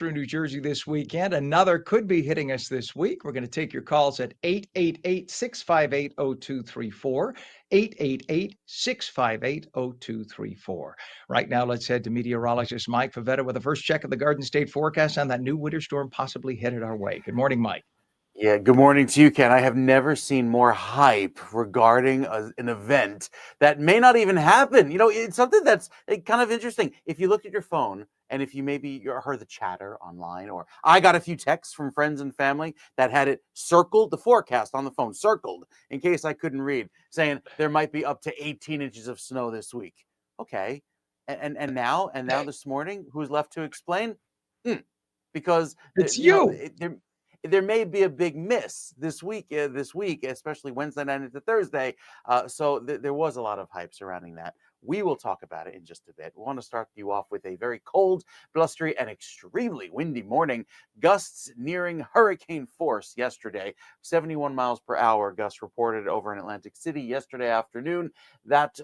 through New Jersey this weekend. Another could be hitting us this week. We're going to take your calls at 888-658-0234, 888-658-0234. Right now, let's head to meteorologist Mike Favetta with the first check of the Garden State forecast on that new winter storm possibly headed our way. Good morning, Mike. Yeah, good morning to you, Ken. I have never seen more hype regarding an event that may not even happen. It's something that's kind of interesting. If you looked at your phone and if you maybe heard the chatter online, or I got a few texts from friends and family that had it circled, the forecast on the phone circled in case I couldn't read, saying there might be up to 18 inches of snow this week. Okay. And now this morning, who's left to explain? Because It's you. there may be a big miss this week, especially Wednesday night into Thursday. There was a lot of hype surrounding that. We will talk about it in just a bit. We want to start you off with a very cold, blustery, and extremely windy morning. Gusts nearing hurricane force yesterday. 71 miles per hour gusts reported over in Atlantic City yesterday afternoon. That's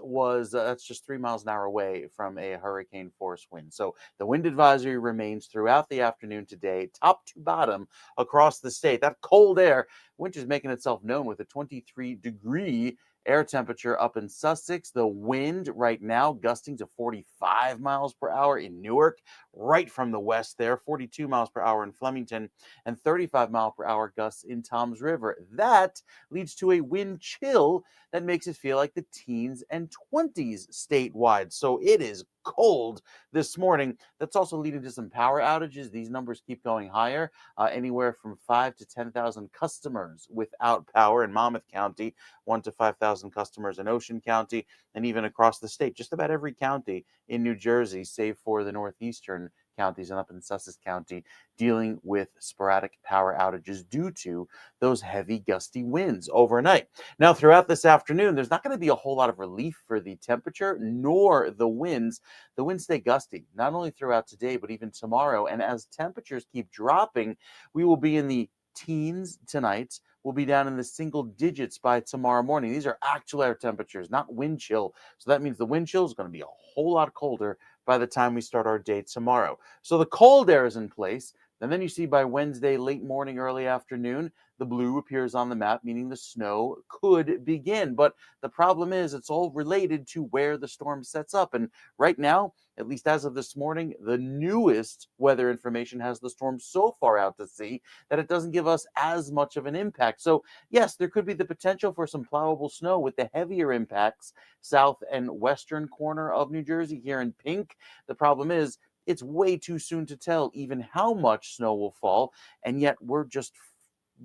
just 3 miles an hour away from a hurricane force wind. So the wind advisory remains throughout the afternoon today, top to bottom across the state. That cold air, winter is making itself known with a 23-degree air temperature up in Sussex. The wind right now gusting to 45 miles per hour in Newark, right from the west there, 42 miles per hour in Flemington, and 35 mile per hour gusts in Toms River. That leads to a wind chill that makes it feel like the teens and 20s statewide. So it is cold this morning. That's also leading to some power outages. These numbers keep going higher, anywhere from 5 to 10,000 customers without power in Monmouth County, 1 to 5,000 customers in Ocean County, and even across the state, just about every county in New Jersey, save for the northeastern counties and up in Sussex County, dealing with sporadic power outages due to those heavy gusty winds overnight. Now, throughout this afternoon, there's not going to be a whole lot of relief for the temperature nor the winds. The winds stay gusty, not only throughout today, but even tomorrow. And as temperatures keep dropping, we will be in the teens tonight. We'll be down in the single digits by tomorrow morning. These are actual air temperatures, not wind chill. So that means the wind chill is going to be a whole lot colder by the time we start our day tomorrow. So the cold air is in place. And then you see by Wednesday, late morning, early afternoon, the blue appears on the map, meaning the snow could begin. But the problem is it's all related to where the storm sets up. And right now, at least as of this morning, the newest weather information has the storm so far out to sea that it doesn't give us as much of an impact. So yes, there could be the potential for some plowable snow with the heavier impacts south and western corner of New Jersey here in pink. The problem is it's way too soon to tell even how much snow will fall, and yet we're just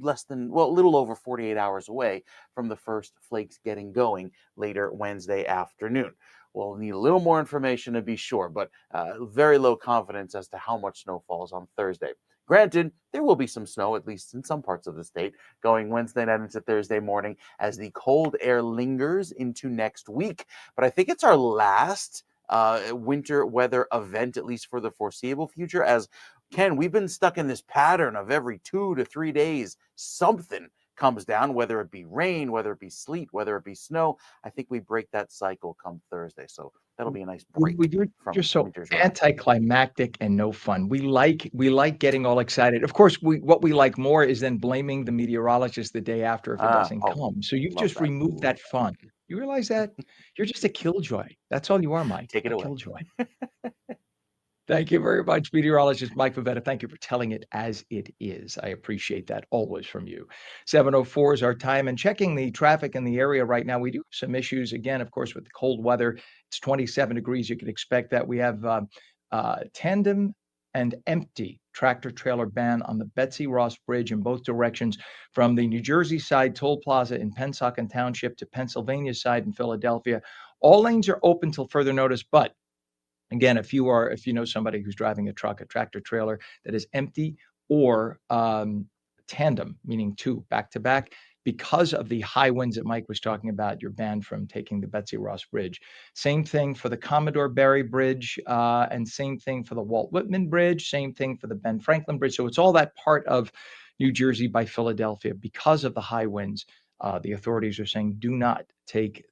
a little over 48 hours away from the first flakes getting going later Wednesday afternoon. We'll need a little more information to be sure, but very low confidence as to how much snow falls on Thursday. Granted, there will be some snow, at least in some parts of the state, going Wednesday night into Thursday morning as the cold air lingers into next week. But I think it's our last winter weather event, at least for the foreseeable future, as Ken, we've been stuck in this pattern of every 2 to 3 days, something comes down, whether it be rain, whether it be sleet, whether it be snow. I think we break that cycle come Thursday. So that'll be a nice break You're from just so winter's wrath. anticlimactic and no fun. We like getting all excited. Of course, what we like more is then blaming the meteorologist the day after if it doesn't come. So you've Love just that. removed that fun. You realize that? You're just a killjoy. That's all you are, Mike, Take it a away. killjoy. Thank you very much, meteorologist Mike Pavetta. Thank you for telling it as it is. I appreciate that always from you. 7:04 is our time, and checking the traffic in the area right now, we do have some issues again, of course, with the cold weather. It's 27 degrees. You can expect that. We have tandem and empty tractor trailer ban on the Betsy Ross Bridge in both directions from the New Jersey side toll plaza in Pennsauken Township to Pennsylvania side in Philadelphia. All lanes are open till further notice, but again, if you know somebody who's driving a truck, a tractor trailer that is empty or tandem, meaning two back to back, because of the high winds that Mike was talking about, you're banned from taking the Betsy Ross Bridge. Same thing for the Commodore Barry Bridge, and same thing for the Walt Whitman Bridge, same thing for the Ben Franklin Bridge. So it's all that part of New Jersey by Philadelphia. Because of the high winds, the authorities are saying do not take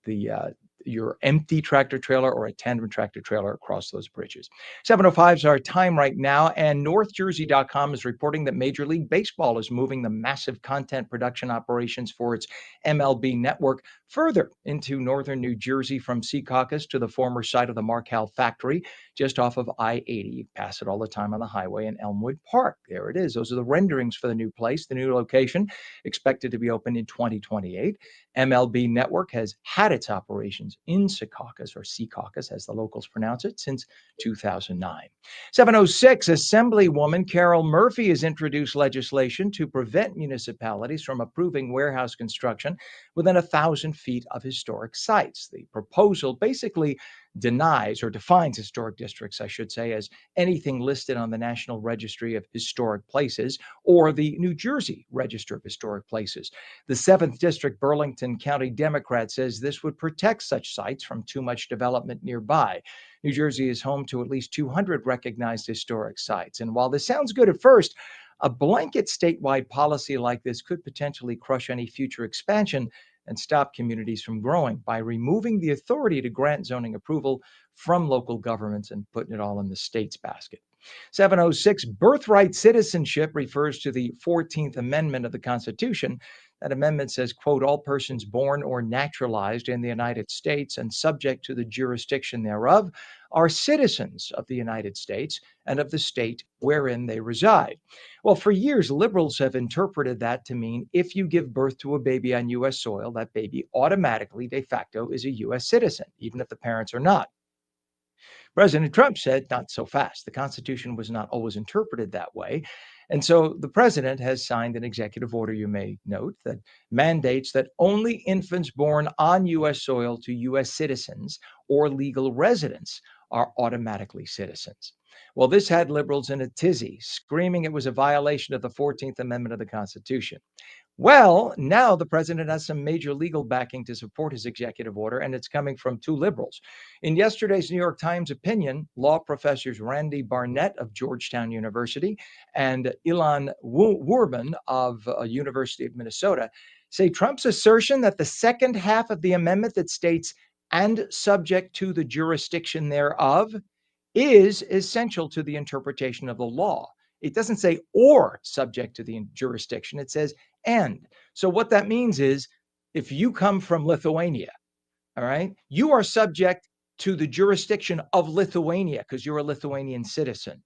your empty tractor trailer or a tandem tractor trailer across those bridges. 7:05 is our time right now, and NorthJersey.com is reporting that Major League Baseball is moving the massive content production operations for its MLB network further into northern New Jersey from Secaucus to the former site of the Markel factory just off of I-80. You pass it all the time on the highway in Elmwood Park. There it is. Those are the renderings for the new place, the new location, expected to be open in 2028. MLB Network has had its operations in Secaucus, or Secaucus as the locals pronounce it, since 2009. 7:06, Assemblywoman Carol Murphy has introduced legislation to prevent municipalities from approving warehouse construction within 1,000 feet of historic sites. The proposal basically denies or defines historic districts, I should say, as anything listed on the National Registry of Historic Places or the New Jersey Register of Historic Places. The 7th District Burlington County Democrat says this would protect such sites from too much development nearby. New Jersey is home to at least 200 recognized historic sites. And while this sounds good at first, a blanket statewide policy like this could potentially crush any future expansion and stop communities from growing by removing the authority to grant zoning approval from local governments and putting it all in the state's basket. 7:06, birthright citizenship refers to the 14th Amendment of the Constitution. That amendment says, quote, all persons born or naturalized in the United States and subject to the jurisdiction thereof are citizens of the United States and of the state wherein they reside. Well, for years, liberals have interpreted that to mean if you give birth to a baby on U.S. soil, that baby automatically, de facto, is a U.S. citizen, even if the parents are not. President Trump said, not so fast. The Constitution was not always interpreted that way. And so the president has signed an executive order, you may note, that mandates that only infants born on U.S. soil to U.S. citizens or legal residents are automatically citizens. Well, this had liberals in a tizzy, screaming it was a violation of the 14th Amendment of the Constitution. Well, now the president has some major legal backing to support his executive order, and it's coming from two liberals. In yesterday's New York Times opinion, law professors Randy Barnett of Georgetown University and Ilan Werman of University of Minnesota say Trump's assertion that the second half of the amendment that states and subject to the jurisdiction thereof is essential to the interpretation of the law. It doesn't say or subject to the jurisdiction, it says and. So what that means is if you come from Lithuania, all right, you are subject to the jurisdiction of Lithuania because you're a Lithuanian citizen.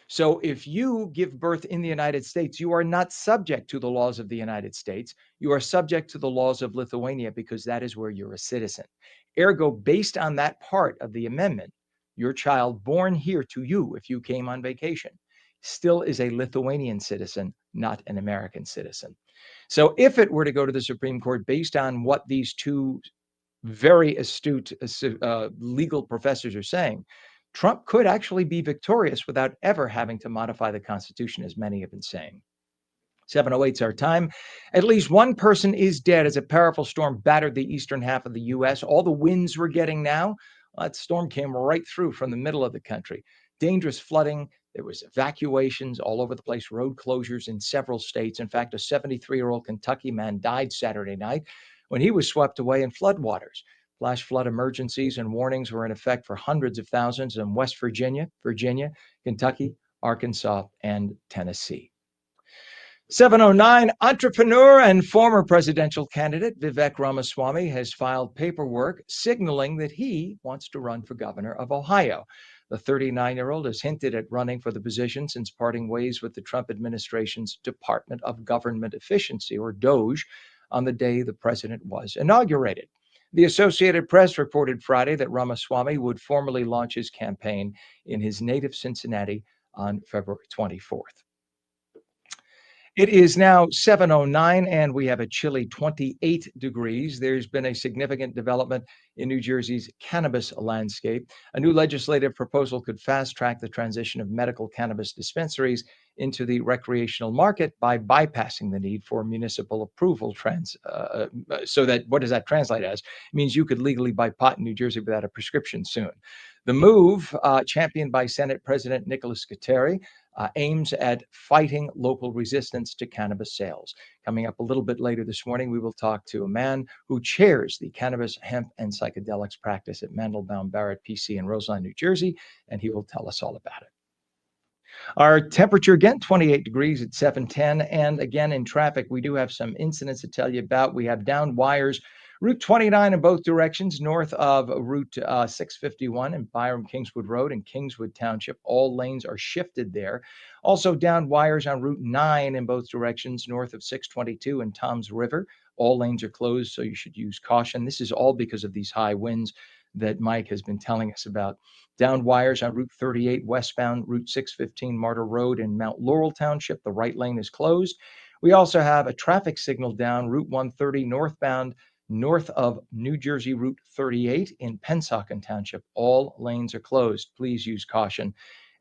So if you give birth in the United States, you are not subject to the laws of the United States. You are subject to the laws of Lithuania because that is where you're a citizen. Ergo, based on that part of the amendment, your child born here to you, if you came on vacation, still is a Lithuanian citizen, not an American citizen. So if it were to go to the Supreme Court based on what these two very astute legal professors are saying, Trump could actually be victorious without ever having to modify the Constitution, as many have been saying. 7:08 is our time. At least one person is dead as a powerful storm battered the eastern half of the U.S. All the winds we're getting now, that storm came right through from the middle of the country. Dangerous flooding. There was evacuations all over the place, road closures in several states. In fact, a 73-year-old Kentucky man died Saturday night when he was swept away in floodwaters. Flash flood emergencies and warnings were in effect for hundreds of thousands in West Virginia, Kentucky, Arkansas, and Tennessee. 7:09, entrepreneur and former presidential candidate Vivek Ramaswamy has filed paperwork signaling that he wants to run for governor of Ohio. The 39-year-old has hinted at running for the position since parting ways with the Trump administration's Department of Government Efficiency, or DOGE, on the day the president was inaugurated. The Associated Press reported Friday that Ramaswamy would formally launch his campaign in his native Cincinnati on February 24th. It is now 7:09 and we have a chilly 28 degrees. There's been a significant development in New Jersey's cannabis landscape. A new legislative proposal could fast track the transition of medical cannabis dispensaries into the recreational market by bypassing the need for municipal approval. So that, what does that translate as? It means you could legally buy pot in New Jersey without a prescription soon. The move, championed by Senate President Nicholas Kateri, aims at fighting local resistance to cannabis sales. Coming up a little bit later this morning, we will talk to a man who chairs the cannabis, hemp, and psychedelics practice at Mandelbaum Barrett PC in Roseland, New Jersey, and he will tell us all about it. Our temperature again, 28 degrees at 710. And again, in traffic, we do have some incidents to tell you about. We have downed wires, Route 29 in both directions, north of Route 651 and Byram Kingswood Road in Kingswood Township. All lanes are shifted there. Also, downed wires on Route 9 in both directions, north of 622 and Toms River. All lanes are closed, so you should use caution. This is all because of these high winds that Mike has been telling us about. Downed wires on Route 38 westbound, Route 615 Martyr Road in Mount Laurel Township. The right lane is closed. We also have a traffic signal down Route 130 northbound, north of New Jersey Route 38 in Pennsauken Township. All lanes are closed. Please use caution.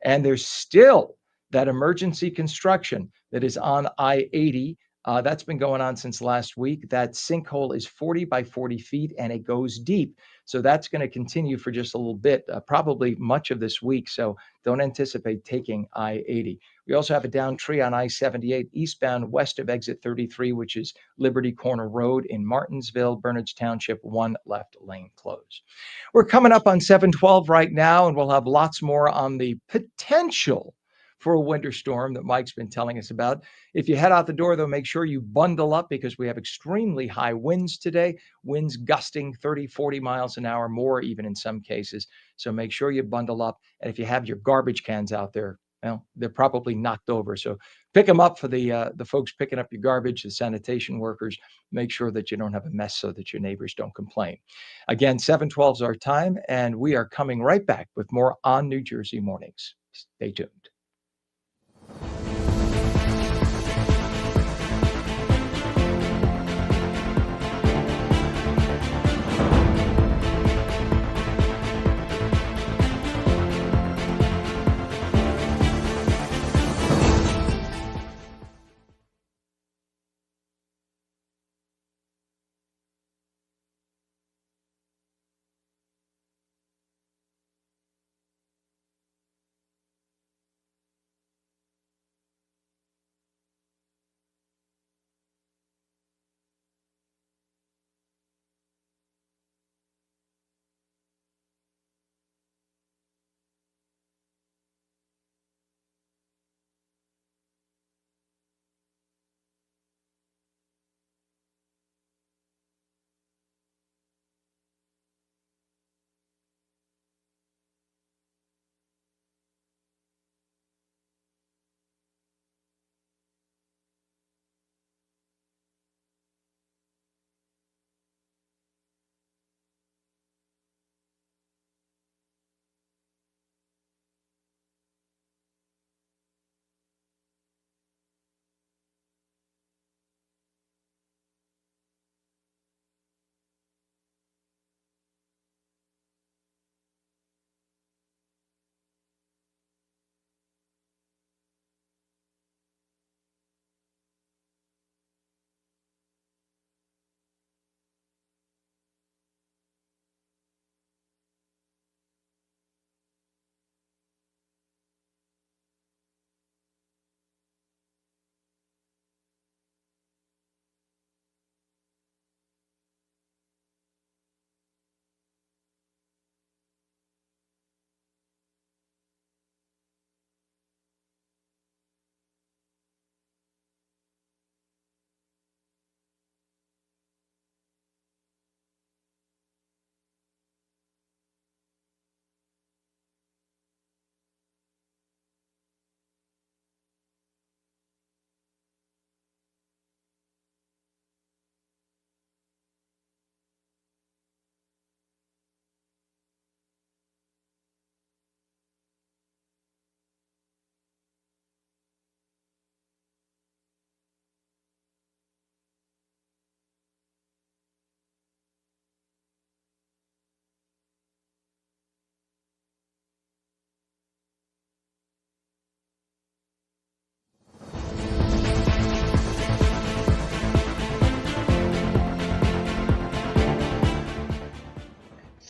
And there's still that emergency construction that is on I-80. That's been going on since last week. That sinkhole is 40 by 40 feet and it goes deep. So that's going to continue for just a little bit, probably much of this week. So don't anticipate taking I-80. We also have a down tree on I-78 eastbound west of exit 33, which is Liberty Corner Road in Martinsville, Bernards Township, one left lane closed. We're coming up on 712 right now, and we'll have lots more on the potential for a winter storm that Mike's been telling us about. If you head out the door, though, make sure you bundle up because we have extremely high winds today, winds gusting 30, 40 miles an hour, more even in some cases. So make sure you bundle up. And if you have your garbage cans out there, well, they're probably knocked over. So pick them up for the folks picking up your garbage, the sanitation workers. Make sure that you don't have a mess so that your neighbors don't complain. Again, 712 is our time, and we are coming right back with more on New Jersey Mornings. Stay tuned.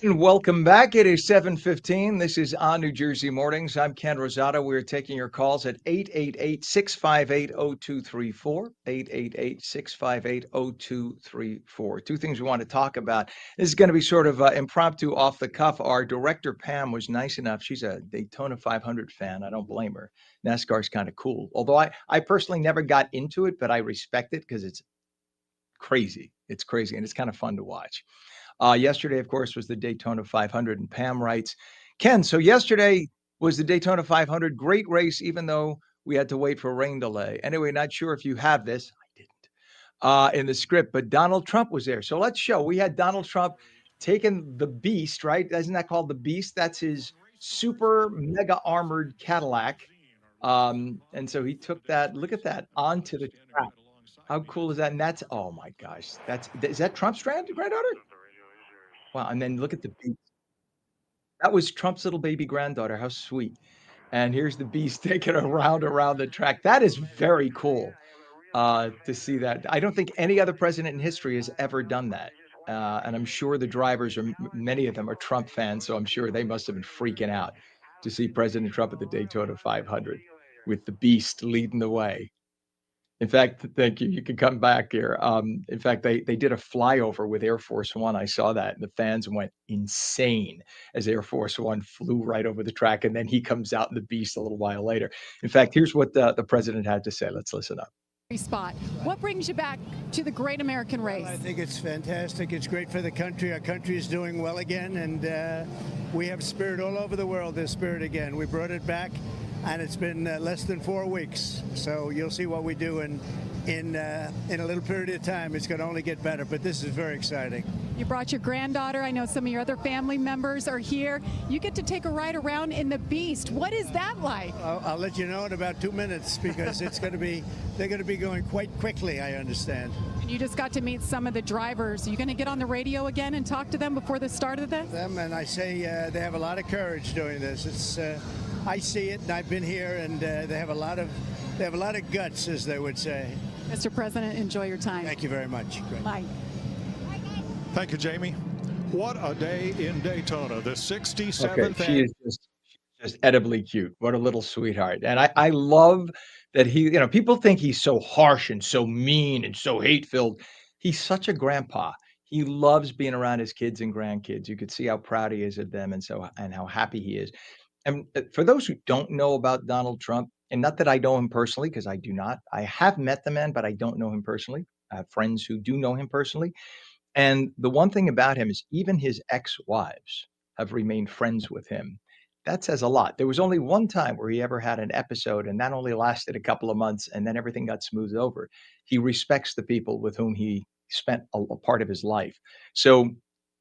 And welcome back. It is 7:15. This is on New Jersey Mornings. I'm Ken Rosato. We're taking your calls at 888-658-0234. 888-658-0234. Two things we want to talk about. This is going to be sort of impromptu off the cuff. Our director, Pam, was nice enough. She's a Daytona 500 fan. I don't blame her. NASCAR's kind of cool. Although I personally never got into it, but I respect it because it's crazy. It's crazy and it's kind of fun to watch. Yesterday, of course, was the Daytona 500, and Pam writes, Ken, so yesterday was the Daytona 500. Great race, even though we had to wait for a rain delay. Anyway, not sure if you have this. I didn't. In the script, but Donald Trump was there. So let's show. We had Donald Trump taking the Beast, right? Isn't that called the Beast? That's his super mega armored Cadillac. And so he took that, look at that, onto the track. How cool is that? And that's, oh my gosh, is that Trump's granddaughter? Wow, and then look at the beast. That was Trump's little baby granddaughter, how sweet. And here's the beast taking her around the track. That is very cool, to see that. I don't think any other president in history has ever done that. And I'm sure the drivers are many of them are Trump fans, so I'm sure they must have been freaking out to see President Trump at the Daytona 500 with the beast leading the way. In fact, thank you. You can come back here. In fact, they did a flyover with Air Force One. I saw that, and the fans went insane as Air Force One flew right over the track, and then he comes out in the beast a little while later. In fact, here's what the president had to say. Let's listen up. Spot. What brings you back to the Great American Race? I think it's fantastic. It's great for the country. Our country is doing well again, and we have spirit all over the world. There's spirit again. We brought it back, and it's been less than 4 weeks. So you'll see what we do in a little period of time. It's going to only get better, but this is very exciting. You brought your granddaughter. I know some of your other family members are here. You get to take a ride around in the Beast. What is that like? I'll let you know in about 2 minutes because they're going to be going quite quickly, I understand. And you just got to meet some of the drivers. Are you going to get on the radio again and talk to them before the start of this? And I say they have a lot of courage doing this. I see it, and I've been here, and they have a lot of guts, as they would say. Mr. President, enjoy your time. Thank you very much. Great. Bye. Thank you, Jamie. What a day in Daytona, the 67th. Okay, she is just edibly cute. What a little sweetheart. And I love that people think he's so harsh and so mean and so hate-filled. He's such a grandpa. He loves being around his kids and grandkids. You could see how proud he is of them and how happy he is. And for those who don't know about Donald Trump, and not that I know him personally, because I do not. I have met the man, but I don't know him personally. I have friends who do know him personally. And the one thing about him is even his ex-wives have remained friends with him. That says a lot. There was only one time where he ever had an episode, and that only lasted a couple of months, and then everything got smoothed over. He respects the people with whom he spent a part of his life. So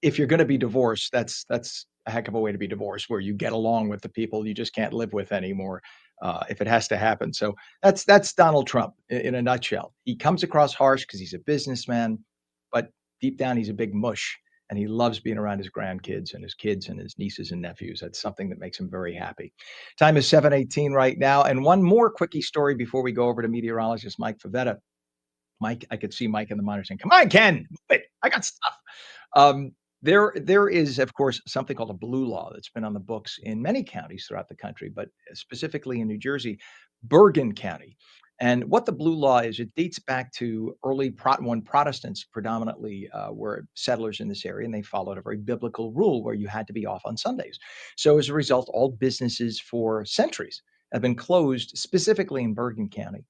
if you're going to be divorced, that's a heck of a way to be divorced, where you get along with the people you just can't live with anymore, if it has to happen. So that's Donald Trump in a nutshell. He comes across harsh because he's a businessman, but deep down he's a big mush, and he loves being around his grandkids and his kids and his nieces and nephews. That's something that makes him very happy. Time is 7:18 right now, and one more quickie story before we go over to meteorologist Mike Favetta. Mike, I could see Mike in the monitor saying, "Come on, Ken, move it. I got stuff." Um, there is, of course, something called a blue law that's been on the books in many counties throughout the country, but specifically in New Jersey, Bergen County. And what the blue law is, it dates back to when Protestants predominantly were settlers in this area, and they followed a very biblical rule where you had to be off on Sundays. So as a result, all businesses for centuries have been closed, specifically in Bergen County,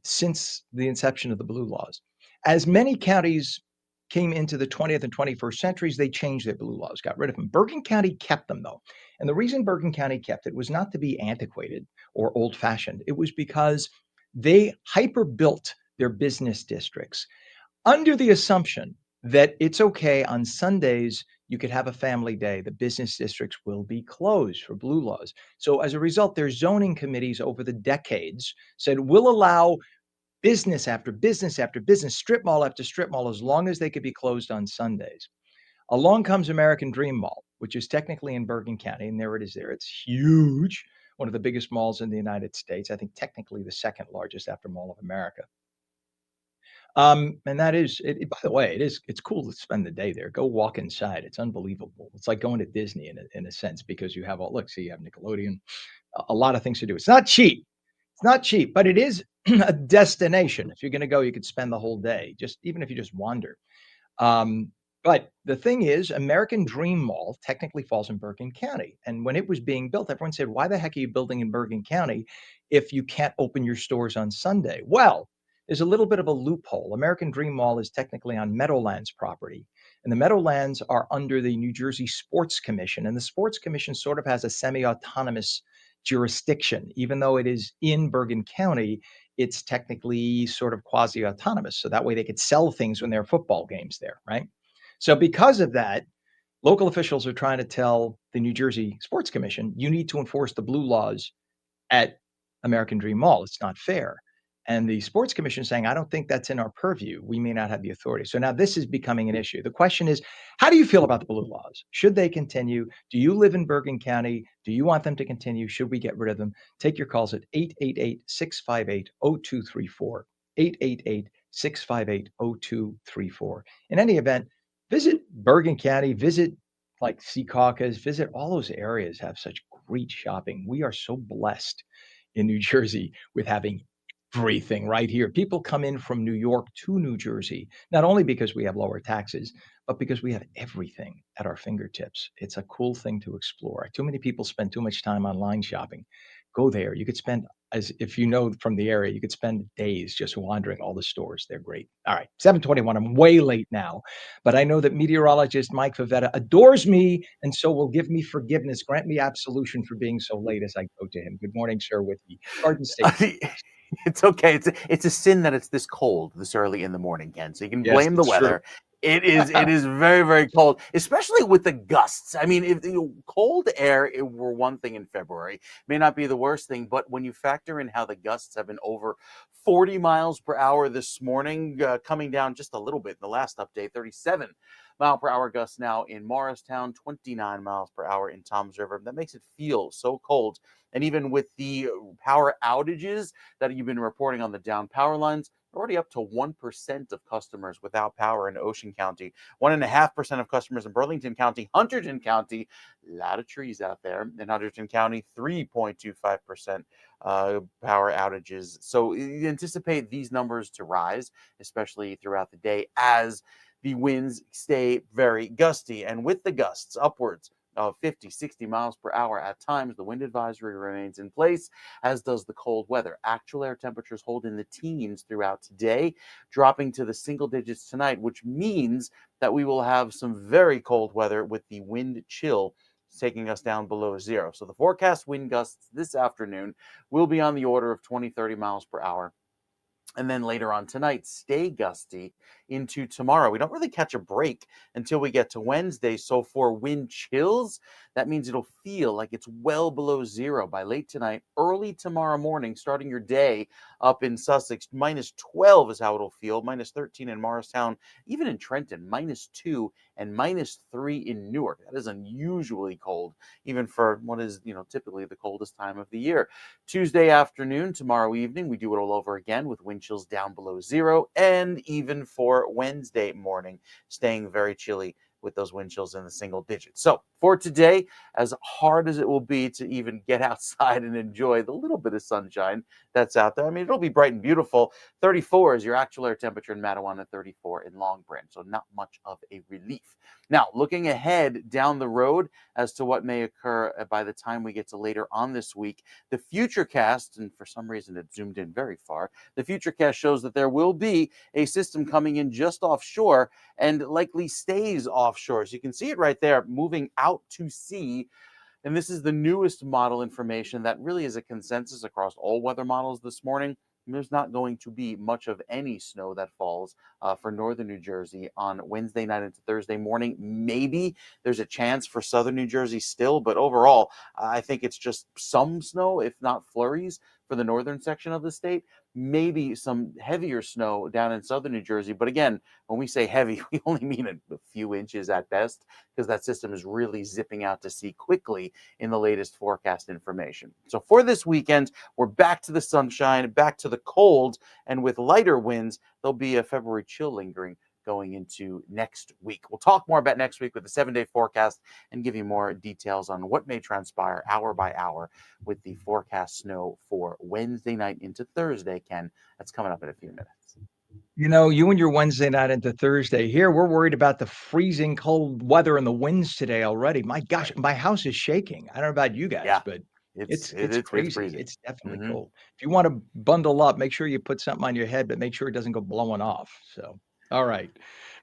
since the inception of the blue laws. As many counties came into the 20th and 21st centuries, they changed their blue laws, got rid of them. Bergen County kept them, though. And the reason Bergen County kept it was not to be antiquated or old fashioned, it was because they hyper built their business districts under the assumption that it's okay on Sundays, you could have a family day. The business districts will be closed for blue laws. So as a result, their zoning committees over the decades said, we'll allow business after business after business, strip mall after strip mall, as long as they could be closed on Sundays. Along comes American Dream Mall, which is technically in Bergen County, and there it is there. It's huge, one of the biggest malls in the United States. I think technically the second largest after Mall of America. And that is, by the way, it's cool to spend the day there. Go walk inside. It's unbelievable. It's like going to Disney in a sense because you have all, look, see, you have Nickelodeon, a lot of things to do. It's not cheap. It's not cheap, but it is a destination. If you're going to go, you could spend the whole day, just even if you just wander. Um, but the thing is, American Dream Mall technically falls in Bergen County. And when it was being built, everyone said, why the heck are you building in Bergen County if you can't open your stores on Sunday? Well, there's a little bit of a loophole. American Dream Mall is technically on Meadowlands property, and the Meadowlands are under the New Jersey Sports Commission. And the Sports Commission sort of has a semi autonomous jurisdiction, even though it is in Bergen County it's technically sort of quasi autonomous. So that way they could sell things when there are football games there, right? So because of that, local officials are trying to tell the New Jersey Sports Commission, you need to enforce the blue laws at American Dream Mall. It's not fair. And the sports commission is saying, I don't think that's in our purview. We may not have the authority. So now this is becoming an issue. The question is, how do you feel about the blue laws? Should they continue? Do you live in Bergen County? Do you want them to continue? Should we get rid of them? Take your calls at 888-658-0234. 888-658-0234. In any event, visit Bergen County, visit like Secaucus, visit all those areas have such great shopping. We are so blessed in New Jersey with having everything right here. People come in from New York to New Jersey, not only because we have lower taxes, but because we have everything at our fingertips. It's a cool thing to explore. Too many people spend too much time online shopping. Go there. You could spend, as if you know from the area, you could spend days just wandering all the stores. They're great. All right, 7:21. I'm way late now, but I know that meteorologist Mike Favetta adores me and so will give me forgiveness, grant me absolution for being so late as I go to him. Good morning, sir, with the Garden State. It's okay. It's a sin that it's this cold this early in the morning, Ken. So you can Yes, blame the it's true. weather. It is very, very cold, especially with the gusts. I mean, if cold air it were one thing in February, may not be the worst thing, but when you factor in how the gusts have been over 40 miles per hour this morning, coming down just a little bit in the last update, 37-mile-per-hour gusts now in Morristown, 29 miles per hour in Toms River. That makes it feel so cold. And even with the power outages that you've been reporting on the down power lines, already up to 1% of customers without power in Ocean County, 1.5% of customers in Burlington County, Hunterdon County, a lot of trees out there in Hunterdon County, 3.25% power outages. So you anticipate these numbers to rise, especially throughout the day as the winds stay very gusty. And with the gusts upwards of 50, 60 miles per hour at times, the wind advisory remains in place, as does the cold weather. Actual air temperatures hold in the teens throughout today, dropping to the single digits tonight, which means that we will have some very cold weather with the wind chill taking us down below zero. So the forecast wind gusts this afternoon will be on the order of 20, 30 miles per hour. And then later on tonight, stay gusty into tomorrow. We don't really catch a break until we get to Wednesday. So for wind chills, that means it'll feel like it's well below zero by late tonight, early tomorrow morning, starting your day up in Sussex. -12 is how it'll feel, -13 in Morristown, even in Trenton, -2 and -3 in Newark. That is unusually cold, even for what is, typically the coldest time of the year. Tuesday afternoon, tomorrow evening, we do it all over again with wind chills down below zero, and even for Wednesday morning, staying very chilly with those wind chills in the single digits. So for today, as hard as it will be to even get outside and enjoy the little bit of sunshine that's out there, I mean, it'll be bright and beautiful. 34 is your actual air temperature in Matawan, 34 in Long Branch, so not much of a relief. Now, looking ahead down the road as to what may occur by the time we get to later on this week, the Futurecast, and for some reason it zoomed in very far, the Futurecast shows that there will be a system coming in just offshore and likely stays offshore. So you can see it right there, moving out to sea. And this is the newest model information that really is a consensus across all weather models this morning. There's not going to be much of any snow that falls for northern New Jersey on Wednesday night into Thursday morning. Maybe there's a chance for southern New Jersey still, but overall, I think it's just some snow, if not flurries, for the northern section of the state, maybe some heavier snow down in southern New Jersey. But again, when we say heavy, we only mean a few inches at best, because that system is really zipping out to sea quickly in the latest forecast information. So for this weekend, we're back to the sunshine, back to the cold, and with lighter winds, there'll be a February chill lingering going into next week. We'll talk more about next week with the 7-day forecast and give you more details on what may transpire hour by hour with the forecast snow for Wednesday night into Thursday, Ken. That's coming up in a few minutes. You know, you and your Wednesday night into Thursday. Here, we're worried about the freezing cold weather and the winds today already. My gosh, Right. my house is shaking. I don't know about you guys, Yeah, but it's it's it's crazy. freezing. It's definitely Hmm. cold. If you want to bundle up, make sure you put something on your head, but make sure it doesn't go blowing off. So, all right.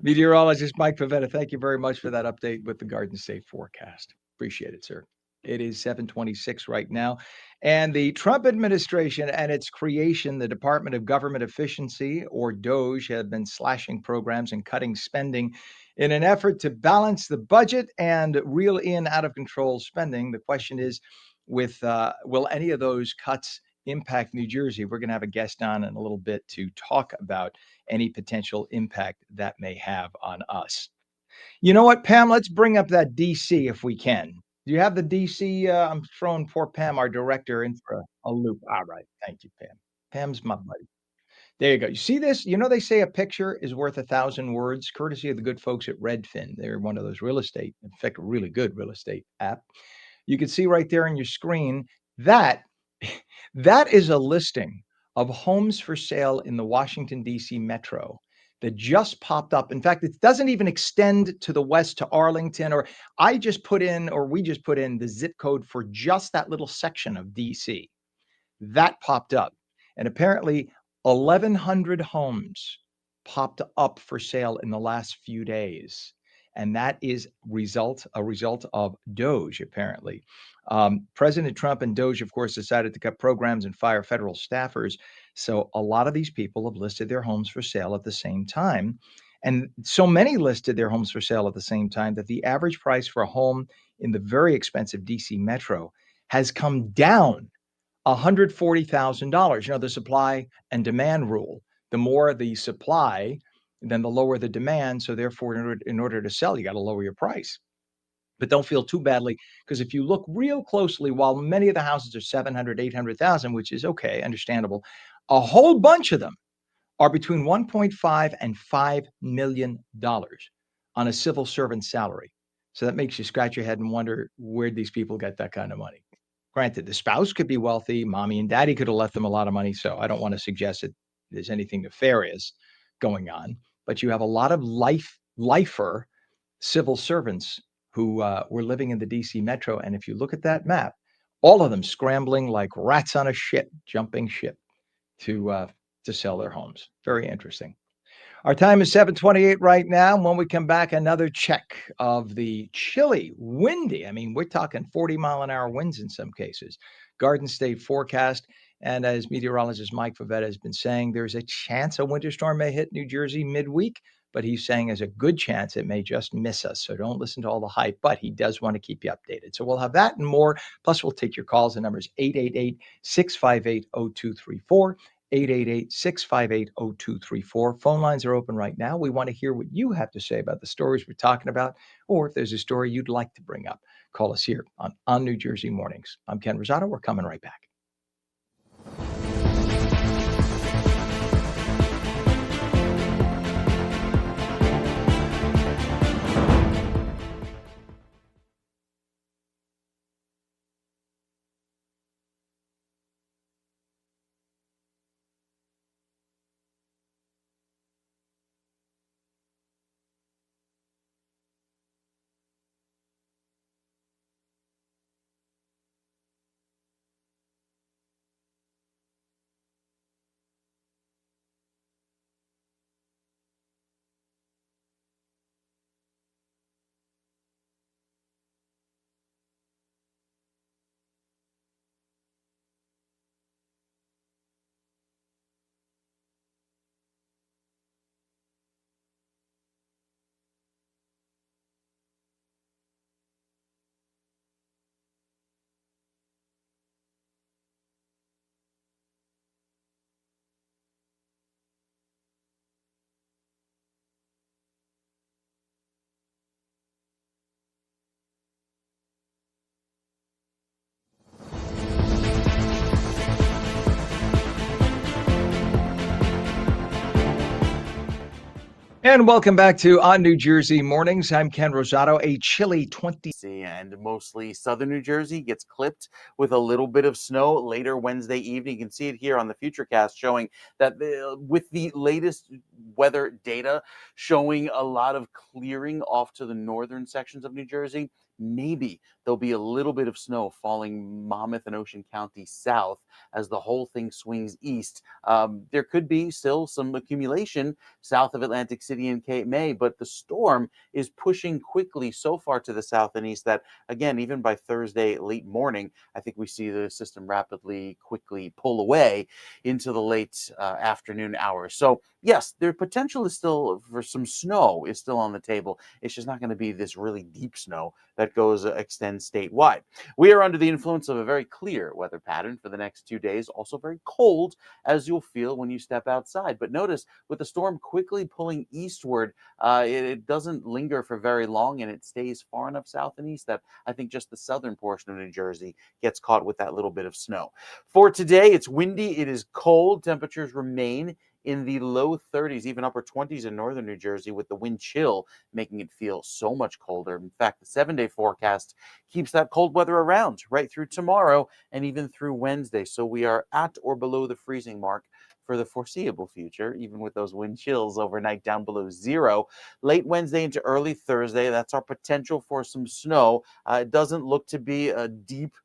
Meteorologist Mike Pavetta, thank you very much for that update with the Garden State forecast. Appreciate it, sir. It is 7:26 right now. And the Trump administration and its creation, the Department of Government Efficiency, or DOGE, have been slashing programs and cutting spending in an effort to balance the budget and reel in out of control spending. The question is, will any of those cuts impact New Jersey? We're going to have a guest on in a little bit to talk about any potential impact that may have on us. You know what, Pam? Let's bring up that DC if we can. Do you have the DC? I'm throwing poor Pam, our director, in for a loop. All right. Thank you, Pam. Pam's my buddy. There you go. You see this? You know, they say a picture is worth 1,000 words, courtesy of the good folks at Redfin. They're one of those real estate, in fact, a really good real estate app. You can see right there on your screen that that is a listing of homes for sale in the Washington, D.C. metro that just popped up. In fact, it doesn't even extend to the west to Arlington, or I just put in, or we just put in the zip code for just that little section of D.C. That popped up. And apparently 1,100 homes popped up for sale in the last few days. And that is a result of Doge, apparently. President Trump and Doge, of course, decided to cut programs and fire federal staffers. So a lot of these people have listed their homes for sale at the same time. And so many listed their homes for sale at the same time that the average price for a home in the very expensive DC metro has come down $140,000. You know, the supply and demand rule. The more the supply, then the lower the demand. So therefore, in order to sell, you got to lower your price. But don't feel too badly, because if you look real closely, while many of the houses are 700, 800,000, which is okay, understandable, a whole bunch of them are between 1.5 and $5 million on a civil servant salary. So that makes you scratch your head and wonder where these people get that kind of money. Granted, the spouse could be wealthy, mommy and daddy could have left them a lot of money. So I don't want to suggest that there's anything nefarious going on. But you have a lot of lifer civil servants who were living in the DC metro. And if you look at that map, all of them scrambling like rats on a ship, jumping ship to sell their homes. Very interesting. Our time is 7:28 right now. When we come back, another check of the chilly, windy. I mean, we're talking 40-mile-an-hour winds in some cases. Garden State forecast. And as meteorologist Mike Favetta has been saying, there's a chance a winter storm may hit New Jersey midweek, but he's saying there's a good chance it may just miss us. So don't listen to all the hype, but he does want to keep you updated. So we'll have that and more. Plus, we'll take your calls. The number is 888-658-0234. 888-658-0234. Phone lines are open right now. We want to hear what you have to say about the stories we're talking about, or if there's a story you'd like to bring up, call us here on ONNJ Jersey Mornings. I'm Ken Rosato. We're coming right back. And welcome back to On New Jersey Mornings. I'm Ken Rosato. A chilly 20. And mostly southern New Jersey gets clipped with a little bit of snow later Wednesday evening. You can see it here on the Futurecast showing that with the latest weather data showing a lot of clearing off to the northern sections of New Jersey. Maybe there'll be a little bit of snow falling Monmouth and Ocean County south as the whole thing swings east. There could be still some accumulation south of Atlantic City and Cape May, but the storm is pushing quickly so far to the south and east that, again, even by Thursday late morning, I think we see the system quickly pull away into the late afternoon hours. So yes, their potential is still for some snow is still on the table. It's just not going to be this really deep snow that extends statewide. We are under the influence of a very clear weather pattern for the next 2 days, also very cold, as you'll feel when you step outside. But notice with the storm quickly pulling eastward, it doesn't linger for very long, and it stays far enough south and east that I think just the southern portion of New Jersey gets caught with that little bit of snow. For today, it's windy, it is cold, temperatures remain in the low 30s, even upper 20s in northern New Jersey, with the wind chill making it feel so much colder. In fact, the 7-day forecast keeps that cold weather around right through tomorrow and even through Wednesday. So we are at or below the freezing mark for the foreseeable future, even with those wind chills overnight down below zero. Late Wednesday into early Thursday, that's our potential for some snow. It doesn't look to be a deep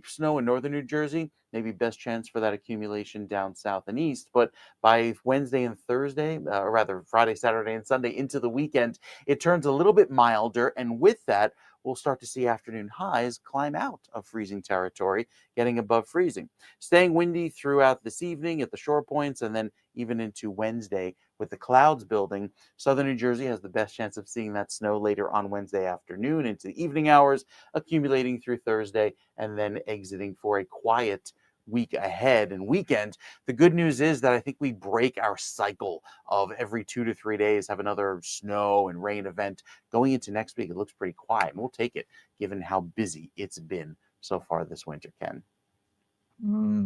snow in northern New Jersey. Maybe best chance for that accumulation down south and east. But by Wednesday and Thursday, or rather Friday, Saturday, and Sunday into the weekend, it turns a little bit milder. And with that, we'll start to see afternoon highs climb out of freezing territory, getting above freezing. Staying windy throughout this evening at the shore points and then even into Wednesday with the clouds building. Southern New Jersey has the best chance of seeing that snow later on Wednesday afternoon into the evening hours, accumulating through Thursday and then exiting for a quiet week ahead and weekend. The good news is that I think we break our cycle of every 2 to 3 days have another snow and rain event. Going into next week, it looks pretty quiet, and we'll take it given how busy it's been so far this winter, Ken.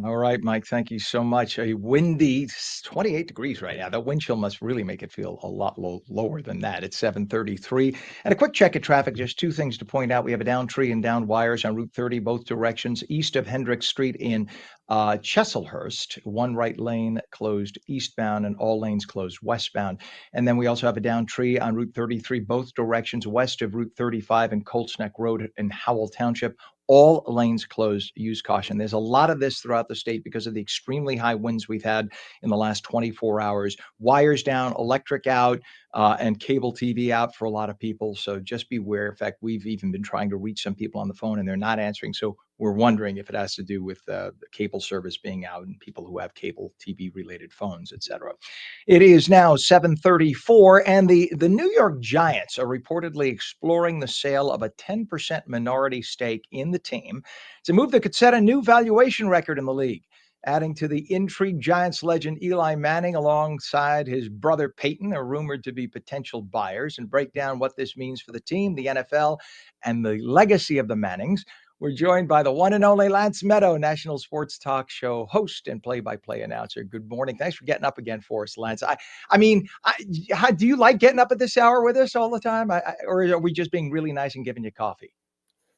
All right, Mike, thank you so much. A windy 28 degrees right now. The wind chill must really make it feel a lot lower than that. It's 7:33. And a quick check of traffic, just two things to point out. We have a down tree and down wires on Route 30, both directions, east of Hendrick Street in Chesilhurst. One right lane closed eastbound and all lanes closed westbound. And then we also have a down tree on Route 33, both directions, west of Route 35 and Colts Neck Road in Howell Township. All lanes closed. Use caution. There's a lot of this throughout the state because of the extremely high winds we've had in the last 24 hours. Wires down, electric out, and cable TV out for a lot of people. So just beware. In fact, we've even been trying to reach some people on the phone and they're not answering. So we're wondering if it has to do with the cable service being out and people who have cable TV related phones, et cetera. It is now 7:34, and the New York Giants are reportedly exploring the sale of a 10% minority stake in the team. It's a move that could set a new valuation record in the league, adding to the intrigue. Giants legend Eli Manning alongside his brother Peyton are rumored to be potential buyers. And break down what this means for the team, the NFL, and the legacy of the Mannings. We're joined by the one and only Lance Meadow, national sports talk show host and play-by-play announcer. Good morning. Thanks for getting up again for us, Lance. Do you like getting up at this hour with us all the time? Or are we just being really nice and giving you coffee?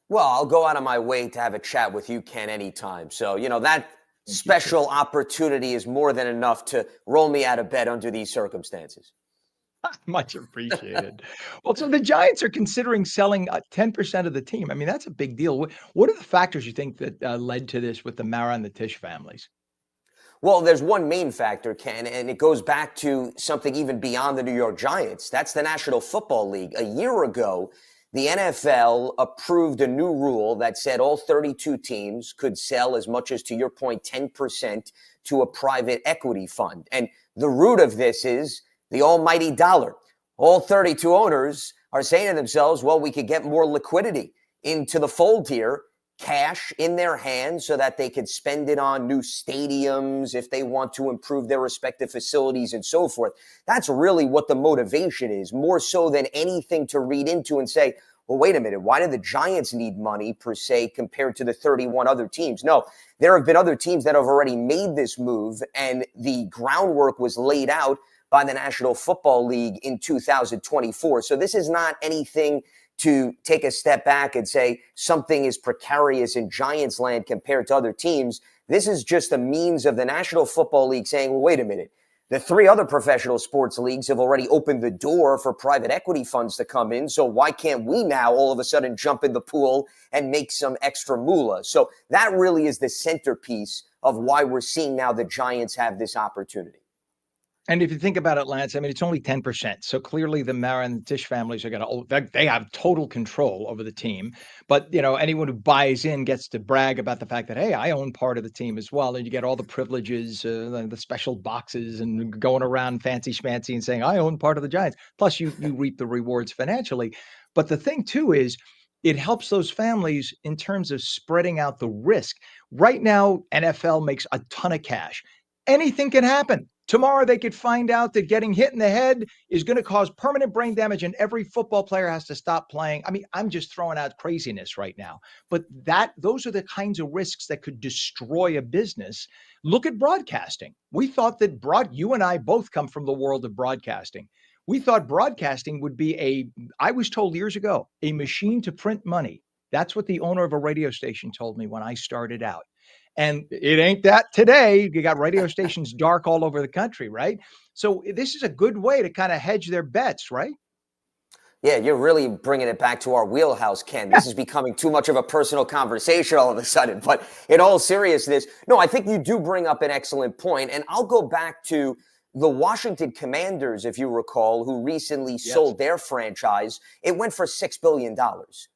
Well, I'll go out of my way to have a chat with you, Ken, anytime. So, that special opportunity is more than enough to roll me out of bed under these circumstances. Much appreciated. Well, so the Giants are considering selling 10% of the team. I mean, that's a big deal. What are the factors you think that led to this with the Mara and the Tisch families? Well, there's one main factor, Ken, and it goes back to something even beyond the New York Giants. That's the National Football League. A year ago, the NFL approved a new rule that said all 32 teams could sell as much as, to your point, 10% to a private equity fund. And the root of this is the almighty dollar. All 32 owners are saying to themselves, well, we could get more liquidity into the fold here, cash in their hands so that they could spend it on new stadiums if they want to improve their respective facilities and so forth. That's really what the motivation is, more so than anything to read into and say, well, wait a minute, why do the Giants need money per se compared to the 31 other teams? No, there have been other teams that have already made this move and the groundwork was laid out by the National Football League in 2024. So this is not anything to take a step back and say something is precarious in Giants land compared to other teams. This is just a means of the National Football League saying, well, wait a minute. The three other professional sports leagues have already opened the door for private equity funds to come in. So why can't we now all of a sudden jump in the pool and make some extra moolah? So that really is the centerpiece of why we're seeing now the Giants have this opportunity. And if you think about it, Lance, I mean, it's only 10%. So clearly the Mara and the Tisch families are going to, they have total control over the team. But, you know, anyone who buys in gets to brag about the fact that, hey, I own part of the team as well. And you get all the privileges, the special boxes and going around fancy schmancy and saying, I own part of the Giants. Plus you reap the rewards financially. But the thing too is it helps those families in terms of spreading out the risk. Right now, NFL makes a ton of cash. Anything can happen. Tomorrow they could find out that getting hit in the head is going to cause permanent brain damage and every football player has to stop playing. I mean, I'm just throwing out craziness right now. But those are the kinds of risks that could destroy a business. Look at broadcasting. We thought that you and I both come from the world of broadcasting. We thought broadcasting would be I was told years ago, a machine to print money. That's what the owner of a radio station told me when I started out. And it ain't that today. You got radio stations dark all over the country, right? So this is a good way to kind of hedge their bets, right? Yeah, you're really bringing it back to our wheelhouse, Ken. This is becoming too much of a personal conversation all of a sudden. But in all seriousness, no, I think you do bring up an excellent point. And I'll go back to the Washington Commanders, if you recall, who recently sold their franchise. It went for $6 billion.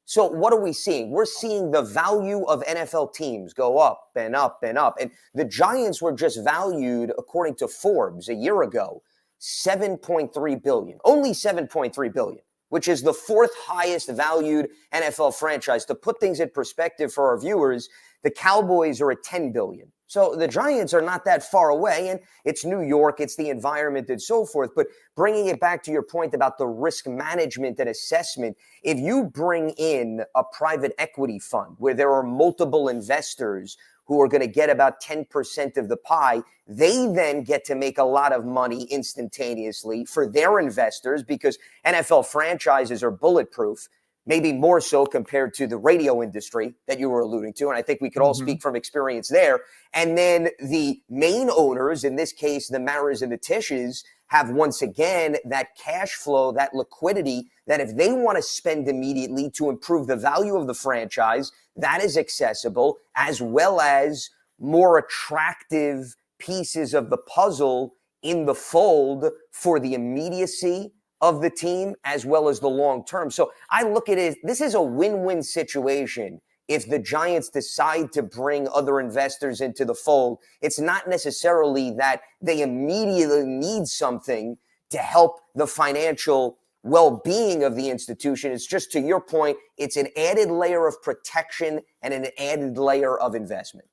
So what are we seeing? We're seeing the value of NFL teams go up and up and up. And the Giants were just valued, according to Forbes a year ago, $7.3 billion. Only $7.3 billion, which is the fourth highest valued NFL franchise. To put things in perspective for our viewers, the Cowboys are at $10 billion. So the Giants are not that far away, and it's New York, it's the environment and so forth. But bringing it back to your point about the risk management and assessment, if you bring in a private equity fund where there are multiple investors who are going to get about 10% of the pie, they then get to make a lot of money instantaneously for their investors because NFL franchises are bulletproof. Maybe more so compared to the radio industry that you were alluding to. And I think we could all speak from experience there. And then the main owners, in this case, the Maras and the Tisches, have once again that cash flow, that liquidity, that if they want to spend immediately to improve the value of the franchise, that is accessible, as well as more attractive pieces of the puzzle in the fold for the immediacy of the team as well as the long term. So I look at it, this is a win-win situation. If the Giants decide to bring other investors into the fold, it's not necessarily that they immediately need something to help the financial well-being of the institution. It's just, to your point, it's an added layer of protection and an added layer of investment.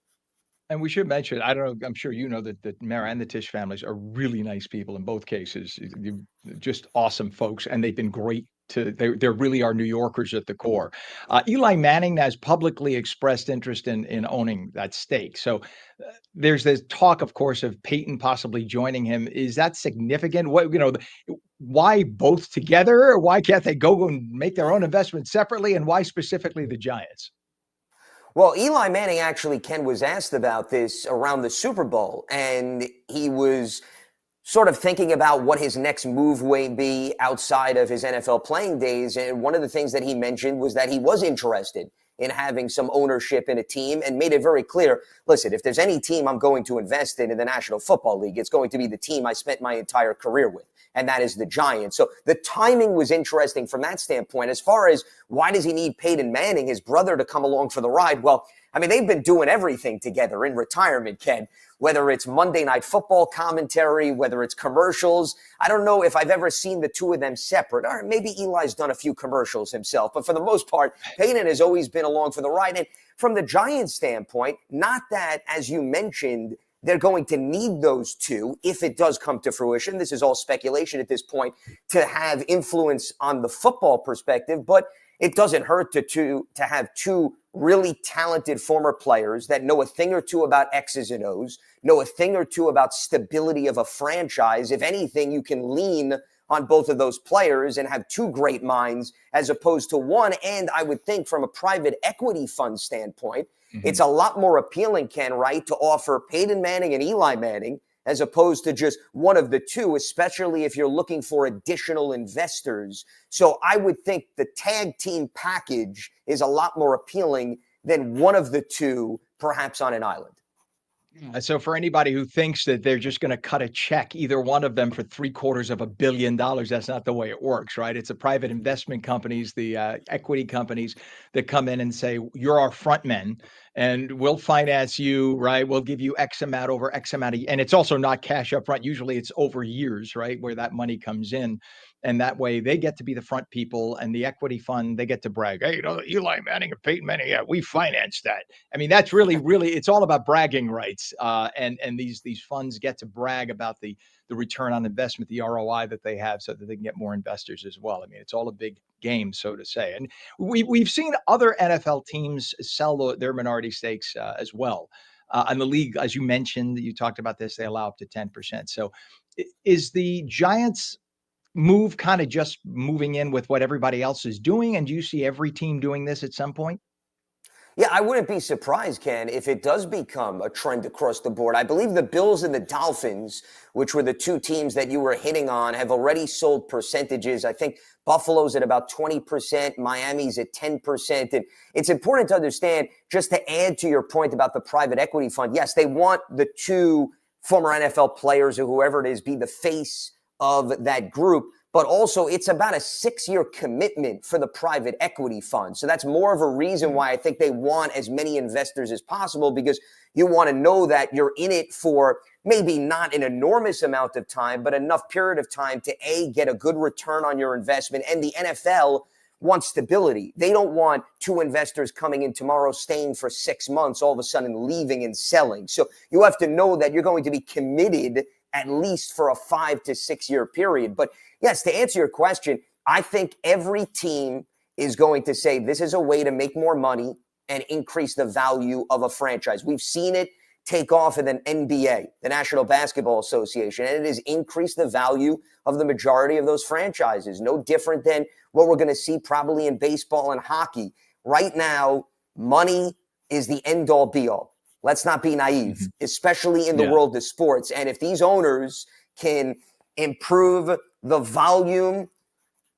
And we should mention, I don't know, I'm sure you know that the Mara and the Tisch families are really nice people in both cases. Just awesome folks, and they've been great they really are New Yorkers at the core. Eli Manning has publicly expressed interest in owning that stake. So there's this talk, of course, of Peyton possibly joining him. Is that significant? Why both together? Or why can't they go and make their own investment separately? And why specifically the Giants? Well, Eli Manning actually, Ken, was asked about this around the Super Bowl, and he was sort of thinking about what his next move may be outside of his NFL playing days. And one of the things that he mentioned was that he was interested in having some ownership in a team and made it very clear, listen, if there's any team I'm going to invest in the National Football League, it's going to be the team I spent my entire career with, and that is the Giants. So the timing was interesting from that standpoint. As far as why does he need Peyton Manning, his brother, to come along for the ride? Well, I mean, they've been doing everything together in retirement, Ken, whether it's Monday Night Football commentary, whether it's commercials. I don't know if I've ever seen the two of them separate. Or maybe Eli's done a few commercials himself, but for the most part, Peyton has always been along for the ride. And from the Giants' standpoint, not that, as you mentioned, they're going to need those two if it does come to fruition. This is all speculation at this point, to have influence on the football perspective, but it doesn't hurt to have two really talented former players that know a thing or two about X's and O's, know a thing or two about stability of a franchise. If anything, you can lean on both of those players and have two great minds as opposed to one. And I would think from a private equity fund standpoint, it's a lot more appealing, Ken, right, to offer Peyton Manning and Eli Manning as opposed to just one of the two, especially if you're looking for additional investors. So I would think the tag team package is a lot more appealing than one of the two, perhaps on an island. So for anybody who thinks that they're just going to cut a check, either one of them for $750 million, that's not the way it works, right? It's the private investment companies, the equity companies that come in and say, you're our front men and we'll finance you, right? We'll give you X amount over X amount of, and it's also not cash up front. Usually it's over years, right? Where that money comes in. And that way they get to be the front people and the equity fund, they get to brag. Hey, Eli Manning and Peyton Manning, yeah, we financed that. I mean, that's really, it's all about bragging rights. And these funds get to brag about the return on investment, the ROI that they have so that they can get more investors as well. I mean, it's all a big game, so to say. And we've seen other NFL teams sell their minority stakes as well. And the league, as you mentioned, you talked about this, they allow up to 10%. So is the Giants move kind of just moving in with what everybody else is doing? And do you see every team doing this at some point? Yeah, I wouldn't be surprised, Ken, if it does become a trend across the board. I believe the Bills and the Dolphins, which were the two teams that you were hitting on, have already sold percentages. I think Buffalo's at about 20%, Miami's at 10%. And it's important to understand, just to add to your point about the private equity fund, yes, they want the two former NFL players or whoever it is be the face of that group. But also it's about a 6-year commitment for the private equity fund. So that's more of a reason why I think they want as many investors as possible, because you want to know that you're in it for maybe not an enormous amount of time, but enough period of time to get a good return on your investment. And the NFL wants stability. They don't want two investors coming in tomorrow, staying for 6 months, all of a sudden leaving and selling. So you have to know that you're going to be committed at least for a 5 to 6 year period. But yes, to answer your question, I think every team is going to say this is a way to make more money and increase the value of a franchise. We've seen it take off in the NBA, the National Basketball Association, and it has increased the value of the majority of those franchises. No different than what we're going to see probably in baseball and hockey. Right now, money is the end-all be-all. Let's not be naive, especially in the world of sports. And if these owners can improve the volume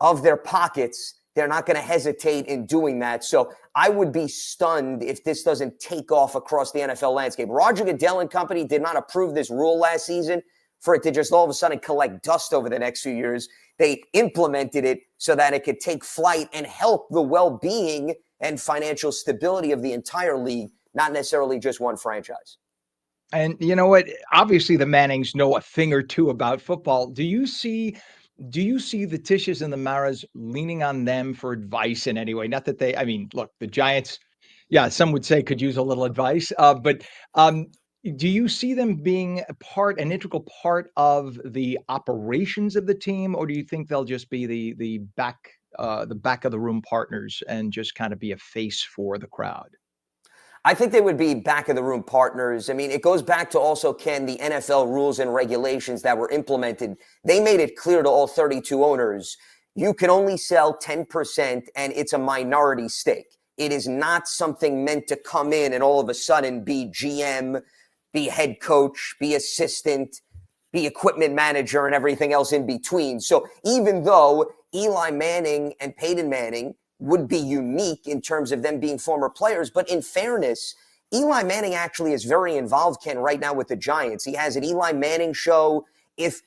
of their pockets, they're not going to hesitate in doing that. So I would be stunned if this doesn't take off across the NFL landscape. Roger Goodell and company did not approve this rule last season for it to just all of a sudden collect dust over the next few years. They implemented it so that it could take flight and help the well-being and financial stability of the entire league, not necessarily just one franchise. And you know what? Obviously, the Mannings know a thing or two about football. Do you see the Tishes and the Maras leaning on them for advice in any way? Not that they, I mean, look, the Giants, yeah, some would say could use a little advice. But do you see them being an integral part of the operations of the team, or do you think they'll just be the back of the room partners and just kind of be a face for the crowd? I think they would be back of the room partners. I mean, it goes back to also, Ken, the NFL rules and regulations that were implemented. They made it clear to all 32 owners, you can only sell 10% and it's a minority stake. It is not something meant to come in and all of a sudden be GM, be head coach, be assistant, be equipment manager and everything else in between. So even though Eli Manning and Peyton Manning would be unique in terms of them being former players, but in fairness, Eli Manning actually is very involved, Ken, right now with the Giants. He has an Eli Manning show. If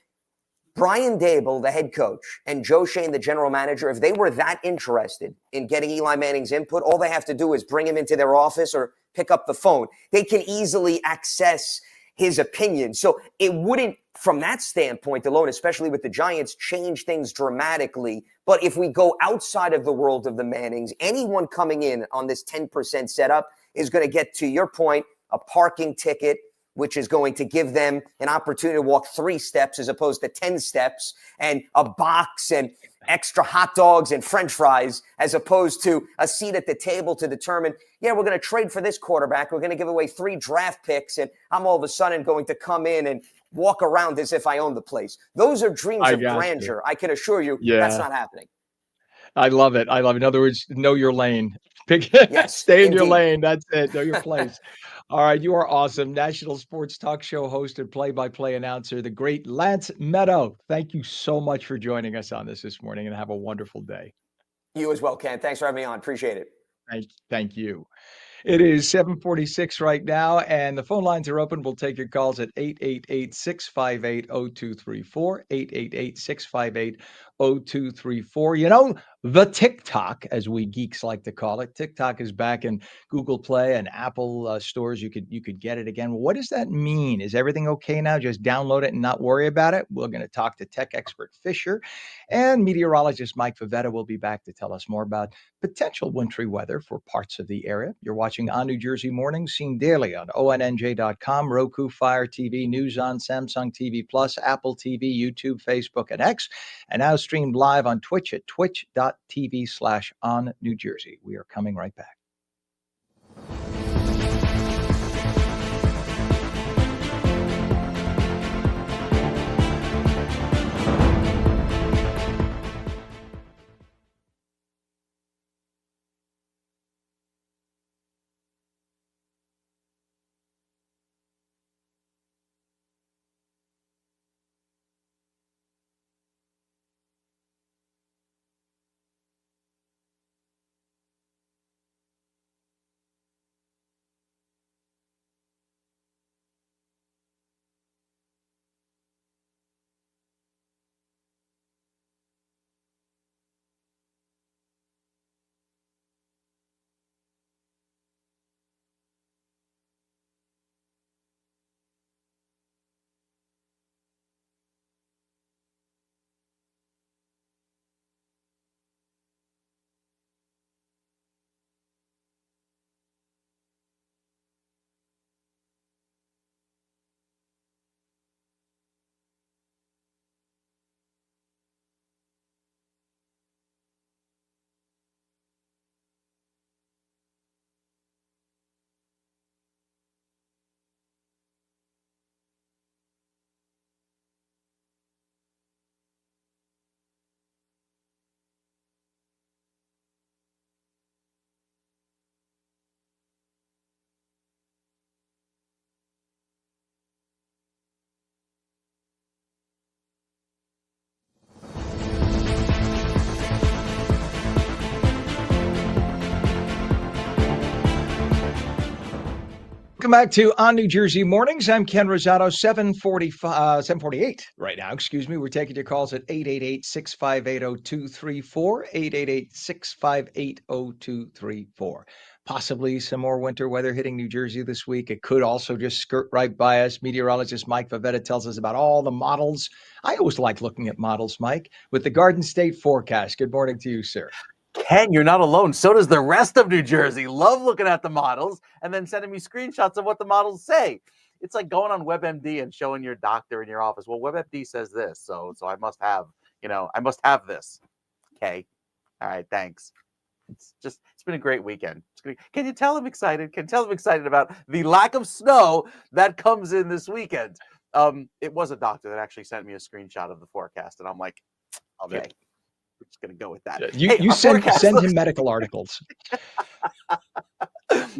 Brian Dable, the head coach, and Joe Shane, the general manager, if they were that interested in getting Eli Manning's input, all they have to do is bring him into their office or pick up the phone. They can easily access his opinion. So it wouldn't, from that standpoint alone, especially with the Giants, change things dramatically. But if we go outside of the world of the Mannings, anyone coming in on this 10% setup is going to get, to your point, a parking ticket, which is going to give them an opportunity to walk 3 steps as opposed to 10 steps, and a box and extra hot dogs and French fries, as opposed to a seat at the table to determine, yeah, we're going to trade for this quarterback. We're going to give away 3 draft picks, and I'm all of a sudden going to come in and walk around as if I own the place. Those are dreams I of got you. grandeur. I can assure you that's Yeah. not happening. I love it. I love it. In other words, know your lane. Pick Yes, stay in your indeed. lane. That's it. Know your place. All right, you are awesome. National sports talk show host and play-by-play announcer, the great Lance Meadow. Thank you so much for joining us on this morning, and have a wonderful day. You as well, Ken. Thanks for having me on. Appreciate it. Thank you. It is 7:46 right now, and the phone lines are open. We'll take your calls at 888-658-0234, 888-658-0234. You know, the TikTok, as we geeks like to call it, TikTok is back in Google Play and Apple stores. You could get it again. What does that mean? Is everything okay now? Just download it and not worry about it? We're going to talk to tech expert Fisher, and meteorologist Mike Favetta will be back to tell us more about potential wintry weather for parts of the area. You're watching On New Jersey Mornings, seen daily on ONNJ.com, Roku, Fire TV, News On, Samsung TV Plus, Apple TV, YouTube, Facebook, and X, and now streamed live on Twitch at twitch.tv/On New Jersey. We are coming right back. Welcome back to On New Jersey Mornings. I'm Ken Rosato, 748 right now. Excuse me. We're taking your calls at 888-658-0234, 888-658-0234. Possibly some more winter weather hitting New Jersey this week. It could also just skirt right by us. Meteorologist Mike Favetta tells us about all the models. I always like looking at models, Mike, with the Garden State forecast. Good morning to you, sir. Ken, you're not alone. So does the rest of New Jersey. Love looking at the models and then sending me screenshots of what the models say. It's like going on WebMD and showing your doctor in your office. Well, WebMD says this, so I must have, I must have this. Okay. All right. Thanks. It's been a great weekend. Can you tell I'm excited? Can you tell I'm excited about the lack of snow that comes in this weekend? It was a doctor that actually sent me a screenshot of the forecast, and I'm like, okay. We're just going to go with that. You send him medical articles.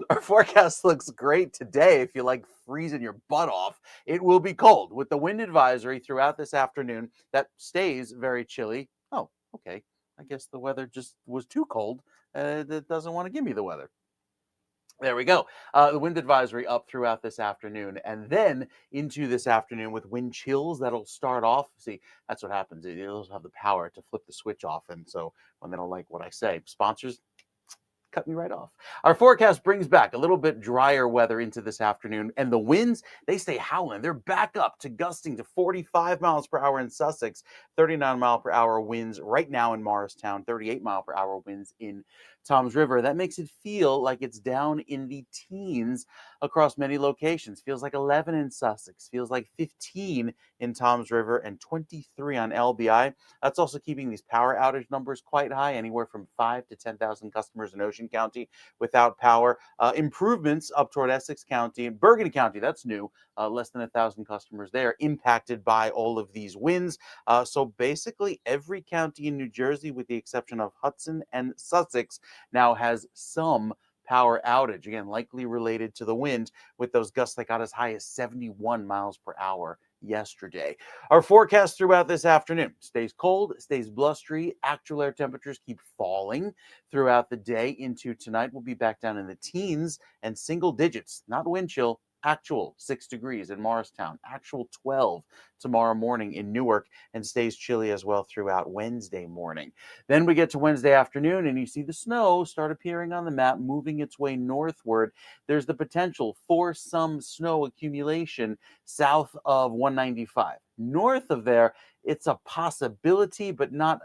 Our forecast looks great today. If you like freezing your butt off, it will be cold with the wind advisory throughout this afternoon that stays very chilly. Oh, okay. I guess the weather just was too cold. That doesn't want to give me the weather. There we go. The wind advisory up throughout this afternoon, and then into this afternoon with wind chills that'll start off. See, that's what happens. It'll have the power to flip the switch off. And so when they don't like what I say, sponsors cut me right off. Our forecast brings back a little bit drier weather into this afternoon, and the winds, they stay howling. They're back up to gusting to 45 miles per hour in Sussex, 39 mile per hour winds right now in Morristown, 38 mile per hour winds in Toms River. That makes it feel like it's down in the teens across many locations. Feels like 11 in Sussex, feels like 15 in Toms River, and 23 on LBI. That's also keeping these power outage numbers quite high, anywhere from 5 to 10,000 customers in Ocean County without power. Improvements up toward Essex County and Bergen County, that's new, less than 1,000 customers there, impacted by all of these winds. So basically, every county in New Jersey, with the exception of Hudson and Sussex, now has some power outage. Again, likely related to the wind, with those gusts that got as high as 71 miles per hour yesterday. Our forecast throughout this afternoon stays cold, stays blustery. Actual air temperatures keep falling throughout the day into tonight. We'll be back down in the teens and single digits, not wind chill. Actual 6 degrees in Morristown, actual 12 tomorrow morning in Newark, and stays chilly as well throughout Wednesday morning. Then we get to Wednesday afternoon, and you see the snow start appearing on the map, moving its way northward. There's the potential for some snow accumulation south of 195. North of there, it's a possibility, but not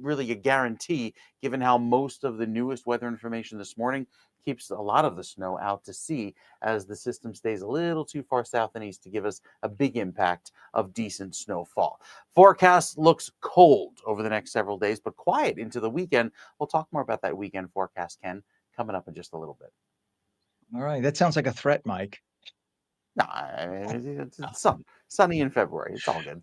really a guarantee, given how most of the newest weather information this morning keeps a lot of the snow out to sea, as the system stays a little too far south and east to give us a big impact of decent snowfall. Forecast looks cold over the next several days, but quiet into the weekend. We'll talk more about that weekend forecast, Ken, coming up in just a little bit. All right. That sounds like a threat, Mike. No, I mean, it's sunny in February. It's all good.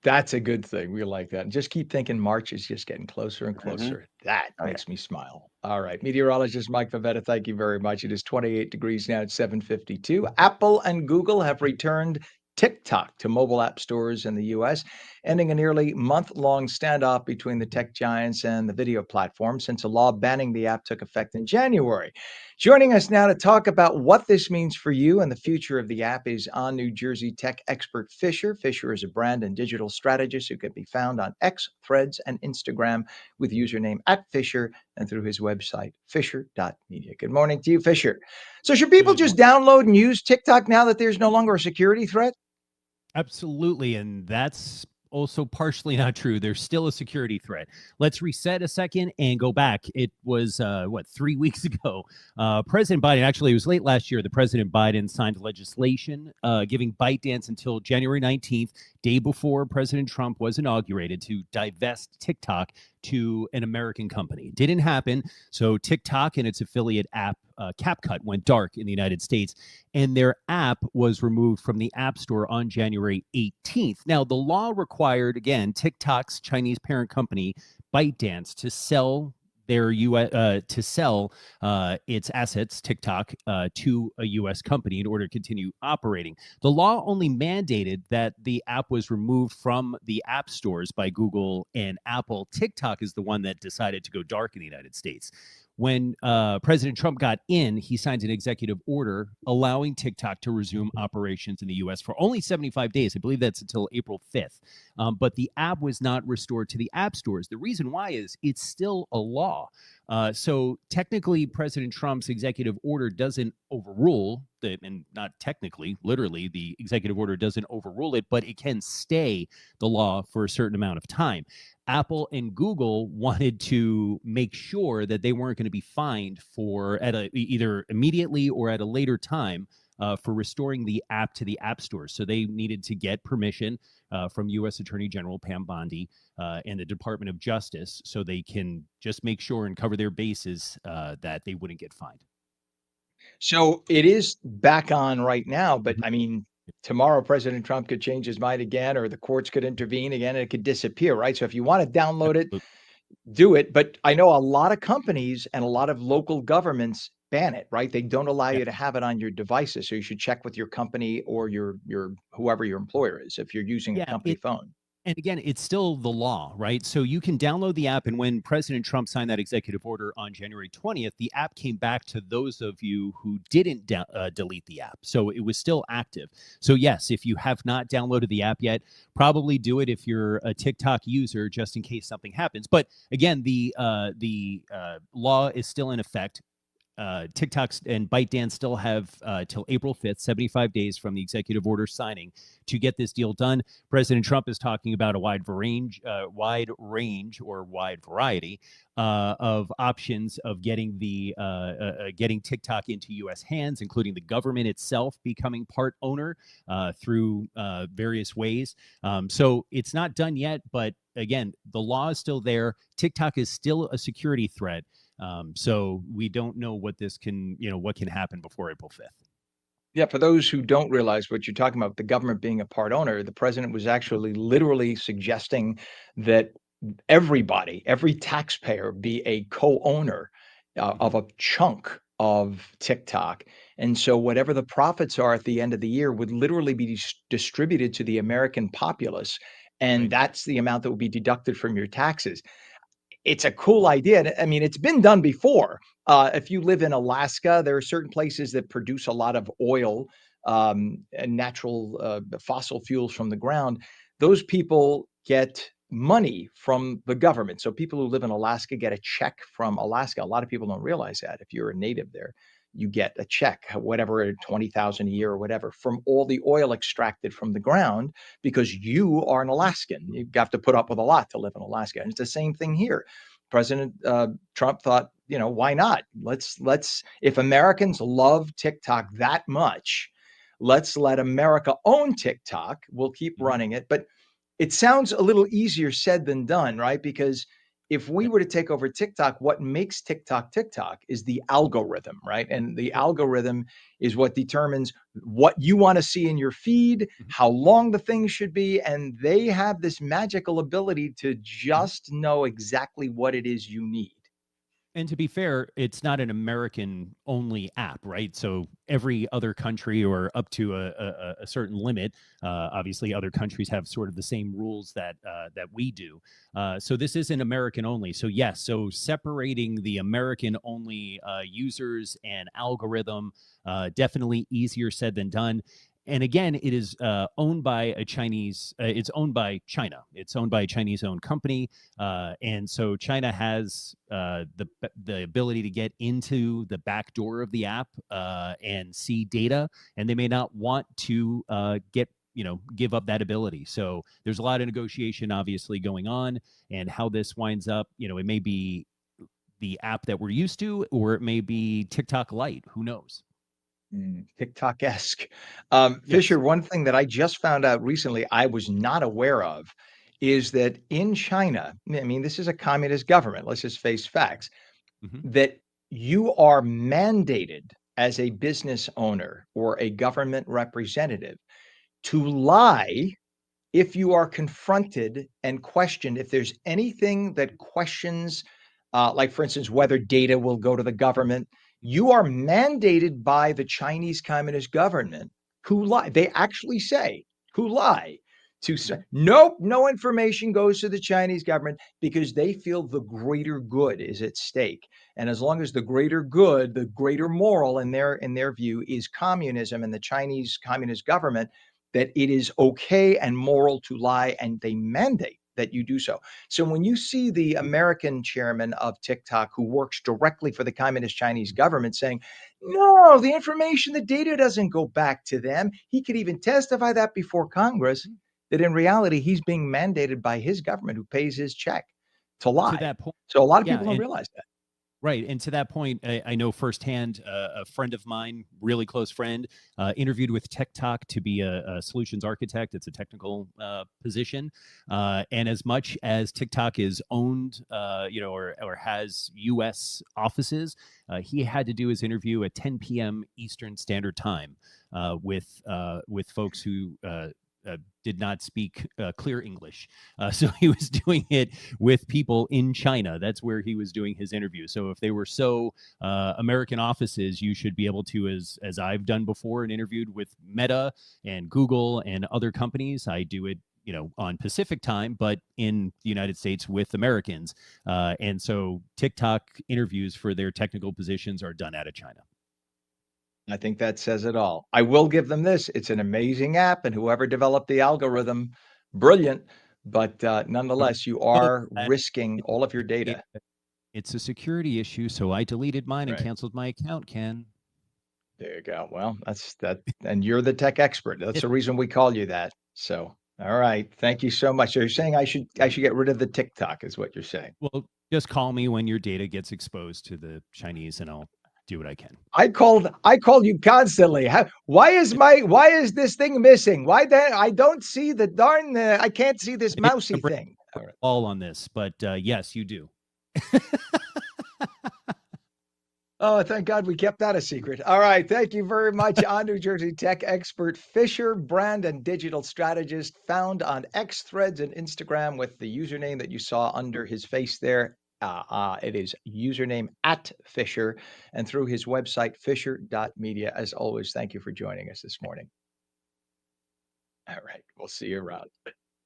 That's a good thing. We like that. And just keep thinking March is just getting closer and Mm-hmm. closer. That Oh, yeah. makes me smile. All right. Meteorologist Mike Pavetta, thank you very much. It is 28 degrees now at 7:52. Apple and Google have returned TikTok to mobile app stores in the US, ending a nearly month-long standoff between the tech giants and the video platform since a law banning the app took effect in January. Joining us now to talk about what this means for you and the future of the app is on New Jersey tech expert Fisher. Fisher is a brand and digital strategist who can be found on X, Threads, and Instagram with username @Fisher and through his website, fisher.media. Good morning to you, Fisher. So should people Good just morning. download and use TikTok now that there's no longer a security threat? Absolutely. And that's also partially not true. There's still a security threat. Let's reset a second and go back. It was, 3 weeks ago. President Biden, actually, it was late last year, the President Biden signed legislation giving ByteDance until January 19th, day before President Trump was inaugurated, to divest TikTok to an American company. It didn't happen. So TikTok and its affiliate app, CapCut, went dark in the United States, and their app was removed from the App Store on January 18th. Now, the law required, again, TikTok's Chinese parent company, ByteDance, to sell its assets, TikTok, to a U.S. company in order to continue operating. The law only mandated that the app was removed from the app stores by Google and Apple. TikTok is the one that decided to go dark in the United States. When President Trump got in, he signed an executive order allowing TikTok to resume operations in the U.S. for only 75 days. I believe that's until April 5th. But the app was not restored to the app stores. The reason why is it's still a law. So technically, President Trump's executive order doesn't overrule and not technically, literally, the executive order doesn't overrule it, but it can stay the law for a certain amount of time. Apple and Google wanted to make sure that they weren't going to be fined for either immediately or at a later time for restoring the app to the app stores. So they needed to get permission from U.S. Attorney General Pam Bondi and the Department of Justice, so they can just make sure and cover their bases that they wouldn't get fined. So it is back on right now, but I mean, tomorrow President Trump could change his mind again, or the courts could intervene again, and it could disappear, right? So if you want to download it, do it. But I know a lot of companies and a lot of local governments ban it, right? They don't allow Yeah. you to have it on your devices. So you should check with your company or your whoever your employer is if you're using a Yeah, company phone. and again, it's still the law, right? So you can download the app. And when President Trump signed that executive order on January 20th, the app came back to those of you who didn't delete the app. So it was still active. So yes, if you have not downloaded the app yet, probably do it if you're a TikTok user, just in case something happens. But again, the law is still in effect. TikTok and ByteDance still have till April 5th, 75 days from the executive order signing to get this deal done. President Trump is talking about a wide range or wide variety of options of getting getting TikTok into U.S. hands, including the government itself becoming part owner through various ways. So it's not done yet, but again, the law is still there. TikTok is still a security threat. So we don't know what what can happen before April 5th. Yeah, for those who don't realize what you're talking about, the government being a part owner, the president was actually literally suggesting that everybody, every taxpayer be a co-owner of a chunk of TikTok. And so whatever the profits are at the end of the year would literally be distributed to the American populace. And Right. that's the amount that will be deducted from your taxes. It's a cool idea. And I mean, it's been done before. If you live in Alaska, there are certain places that produce a lot of oil and natural fossil fuels from the ground. Those people get money from the government. So people who live in Alaska get a check from Alaska. A lot of people don't realize that. If you're a native there, you get a check, whatever, 20,000 a year or whatever, from all the oil extracted from the ground because you are an Alaskan. You have to put up with a lot to live in Alaska. And it's the same thing here. President Trump thought, why not? Let's if Americans love TikTok that much, let's let America own TikTok. We'll keep running it. But it sounds a little easier said than done, right? Because if we were to take over TikTok, what makes TikTok TikTok is the algorithm, right? And the algorithm is what determines what you want to see in your feed, how long the thing should be. And they have this magical ability to just know exactly what it is you need. And to be fair, it's not an American only app, right? So every other country or up to a certain limit, obviously other countries have sort of the same rules that we do. So this isn't American only. So yes, so separating the American only users and algorithm, definitely easier said than done. And again, it is owned by a Chinese. It's owned by China. It's owned by a Chinese-owned company, and so China has the ability to get into the back door of the app and see data, and they may not want to give up that ability. So there's a lot of negotiation, obviously, going on, and how this winds up. It may be the app that we're used to, or it may be TikTok Lite. Who knows? TikTok-esque. Yes. Fisher, one thing that I just found out recently I was not aware of is that in China, I mean, this is a communist government, let's just face facts, Mhm. that you are mandated as a business owner or a government representative to lie if you are confronted and questioned, if there's anything that questions, like for instance, whether data will go to the government, you are mandated by the Chinese Communist government who lie. They actually say who lie to say, nope, no information goes to the Chinese government because they feel the greater good is at stake. And as long as the greater good, the greater moral in their view is communism and the Chinese Communist government, that it is okay and moral to lie, and they mandate that you do so. So when you see the American chairman of TikTok who works directly for the communist Chinese government saying, no, the information, the data doesn't go back to them. He could even testify that before Congress, that in reality, he's being mandated by his government who pays his check to To lie. that point, So a lot of yeah, people don't and realize that. right. And to that point, I know firsthand a friend of mine, really close friend, interviewed with TikTok to be a solutions architect. It's a technical position. And as much as TikTok is owned, or has U.S. offices, he had to do his interview at 10 p.m. Eastern Standard Time with folks who did not speak clear English. So he was doing it with people in China. That's where he was doing his interview. So if they were so American offices, you should be able to, as I've done before and interviewed with Meta and Google and other companies, I do it on Pacific time, but in the United States with Americans. And so TikTok interviews for their technical positions are done out of China. I think that says it all. I will give them this. It's an amazing app, and whoever developed the algorithm, brilliant. But nonetheless, you are risking all of your data. It's a security issue, so I deleted mine and Right. canceled my account, Ken. There you go. Well, that's that, and you're the tech expert. That's It, the reason we call you that. So, all right. Thank you so much. So you're saying I should get rid of the TikTok, is what you're saying. well, just call me when your data gets exposed to the Chinese, and I'll do what I can. I call you constantly. Why is this thing missing? Why that I don't see the darn I can't see this Maybe I mousy can break thing. All right. all on this, but yes, you do. Oh, thank God we kept that a secret. All right. Thank you very much. On New Jersey tech expert Fisher, brand and digital strategist, found on X Threads and Instagram with the username that you saw under his face there. It is username at Fisher, and through his website, fisher.media. As always, thank you for joining us this morning. All right. We'll see you around.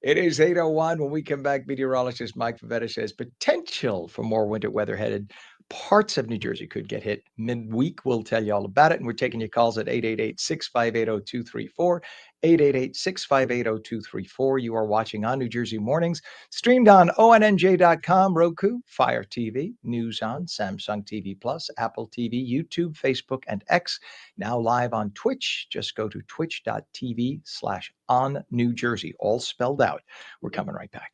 It is 8:01. When we come back, meteorologist Mike Favetta says potential for more winter weather headed. Parts of New Jersey could get hit midweek. We'll tell you all about it. And we're taking your calls at 888-658-0234, 888-658-0234. You are watching On New Jersey Mornings, streamed on ONNJ.com, Roku, Fire TV, News On, Samsung TV Plus, Apple TV, YouTube, Facebook, and X. Now live on Twitch. Just go to twitch.tv/On New Jersey, all spelled out. We're coming right back.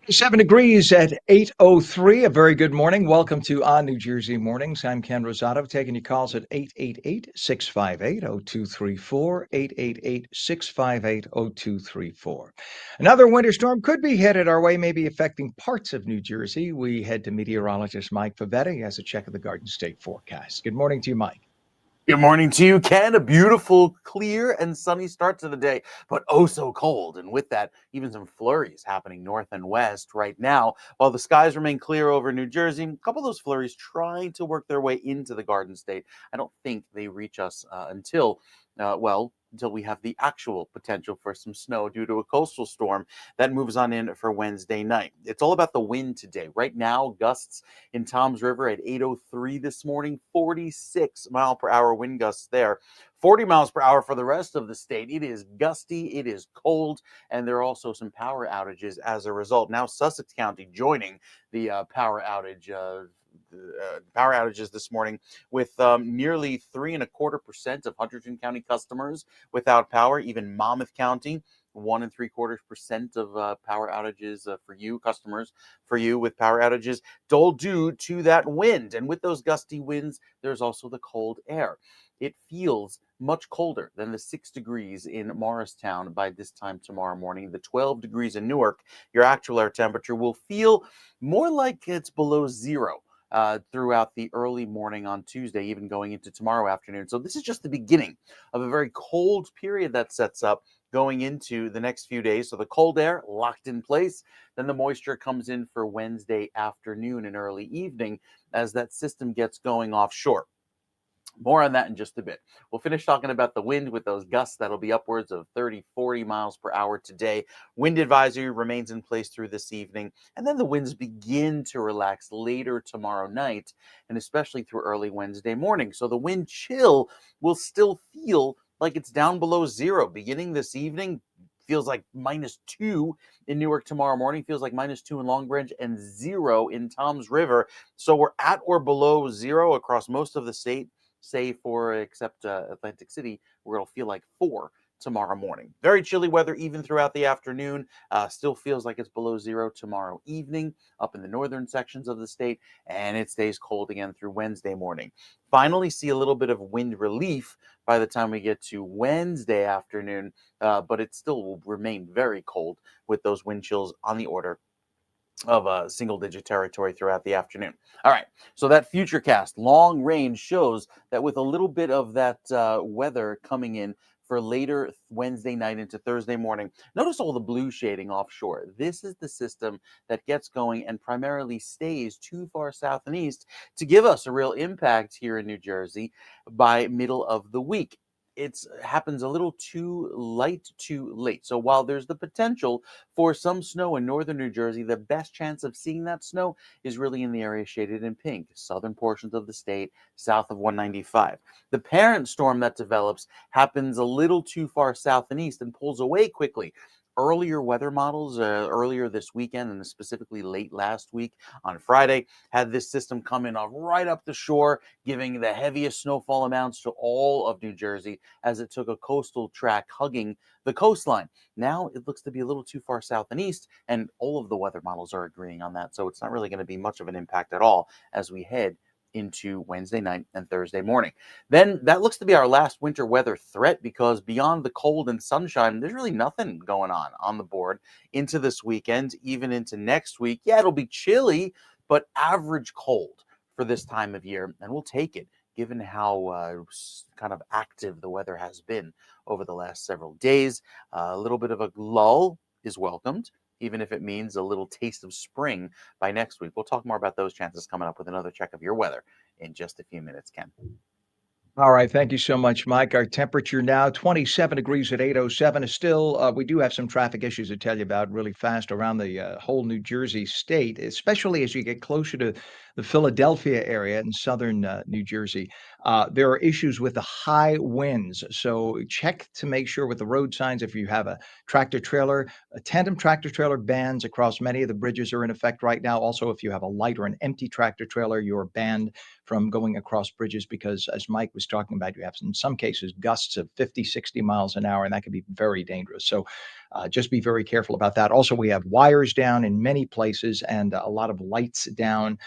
7 degrees at 8:03. A very good morning. Welcome to On New Jersey Mornings. I'm Ken Rosato, taking your calls at 888-658-0234, 888-658-0234. Another winter storm could be headed our way, maybe affecting parts of New Jersey. We head to meteorologist Mike Favetta. He has a check of the Garden State forecast. Good morning to you, Mike. Good morning to you, Ken. A beautiful, clear, and sunny start to the day, but oh so cold. And with that, even some flurries happening north and west right now. While the skies remain clear over New Jersey, a couple of those flurries trying to work their way into the Garden State. I don't think they reach us until we have the actual potential for some snow due to a coastal storm that moves on in for Wednesday night. It's all about the wind today. Right now, gusts in Toms River at 8:03 this morning, 46-mile-per-hour wind gusts there. 40 miles per hour for the rest of the state. It is gusty, it is cold, and there are also some power outages as a result. Now Sussex County joining the power outages this morning with nearly 3.25% of Hunterdon County customers without power. Even Monmouth County, 1.75% of power outages for you customers, for you with power outages, all due to that wind. And with those gusty winds, there's also the cold air. It feels much colder than the 6 degrees in Morristown by this time tomorrow morning. The 12 degrees in Newark, your actual air temperature will feel more like it's below zero throughout the early morning on Tuesday, even going into tomorrow afternoon. So this is just the beginning of a very cold period that sets up going into the next few days. So the cold air locked in place, then the moisture comes in for Wednesday afternoon and early evening as that system gets going offshore. More on that in just a bit. We'll finish talking about the wind with those gusts that'll be upwards of 30, 40 miles per hour today. Wind advisory remains in place through this evening, and then the winds begin to relax later tomorrow night, and especially through early Wednesday morning. So the wind chill will still feel like it's down below zero beginning this evening. feels like -2 in Newark tomorrow morning, feels like -2 in Long Branch, and 0 in Toms River. So we're at or below 0 across most of the state, save for except Atlantic City, where it'll feel like 4 tomorrow morning. Very chilly weather even throughout the afternoon. Still feels like it's below 0 tomorrow evening up in the northern sections of the state, and it stays cold again through Wednesday morning. Finally see a little bit of wind relief by the time we get to Wednesday afternoon, but it still will remain very cold with those wind chills on the order of a single-digit territory throughout the afternoon. All right, so that futurecast long range shows that with a little bit of that weather coming in for later Wednesday night into Thursday morning, notice all the blue shading offshore. This is the system that gets going and primarily stays too far south and east to give us a real impact here in New Jersey by middle of the week. It happens a little too light, too late. So while there's the potential for some snow in northern New Jersey, the best chance of seeing that snow is really in the area shaded in pink, southern portions of the state, south of 195. The parent storm that develops happens a little too far south and east and pulls away quickly. Earlier weather models, earlier this weekend and specifically late last week on Friday, had this system come in right up the shore, giving the heaviest snowfall amounts to all of New Jersey as it took a coastal track hugging the coastline. Now it looks to be a little too far south and east, and all of the weather models are agreeing on that. So it's not really going to be much of an impact at all as we head into Wednesday night and Thursday morning. Then that looks to be our last winter weather threat, because beyond the cold and sunshine, there's really nothing going on the board into this weekend, even into next week. Yeah, it'll be chilly, but average cold for this time of year, and we'll take it given how kind of active the weather has been over the last several days. A little bit of a lull is welcomed, even if it means a little taste of spring by next week. We'll talk more about those chances coming up with another check of your weather in just a few minutes, Ken. All right. Thank you so much, Mike. Our temperature now 27 degrees at 8:07 is still, we do have some traffic issues to tell you about really fast around the whole New Jersey state, especially as you get closer to the Philadelphia area in southern New Jersey. There are issues with the high winds. So check to make sure with the road signs if you have a tractor trailer, a tandem tractor trailer bans across many of the bridges are in effect right now. Also, if you have a light or an empty tractor trailer, you're banned from going across bridges because, as Mike was talking about, you have in some cases gusts of 50, 60 miles an hour, and that can be very dangerous. So just be very careful about that. Also, we have wires down in many places and a lot of lights down,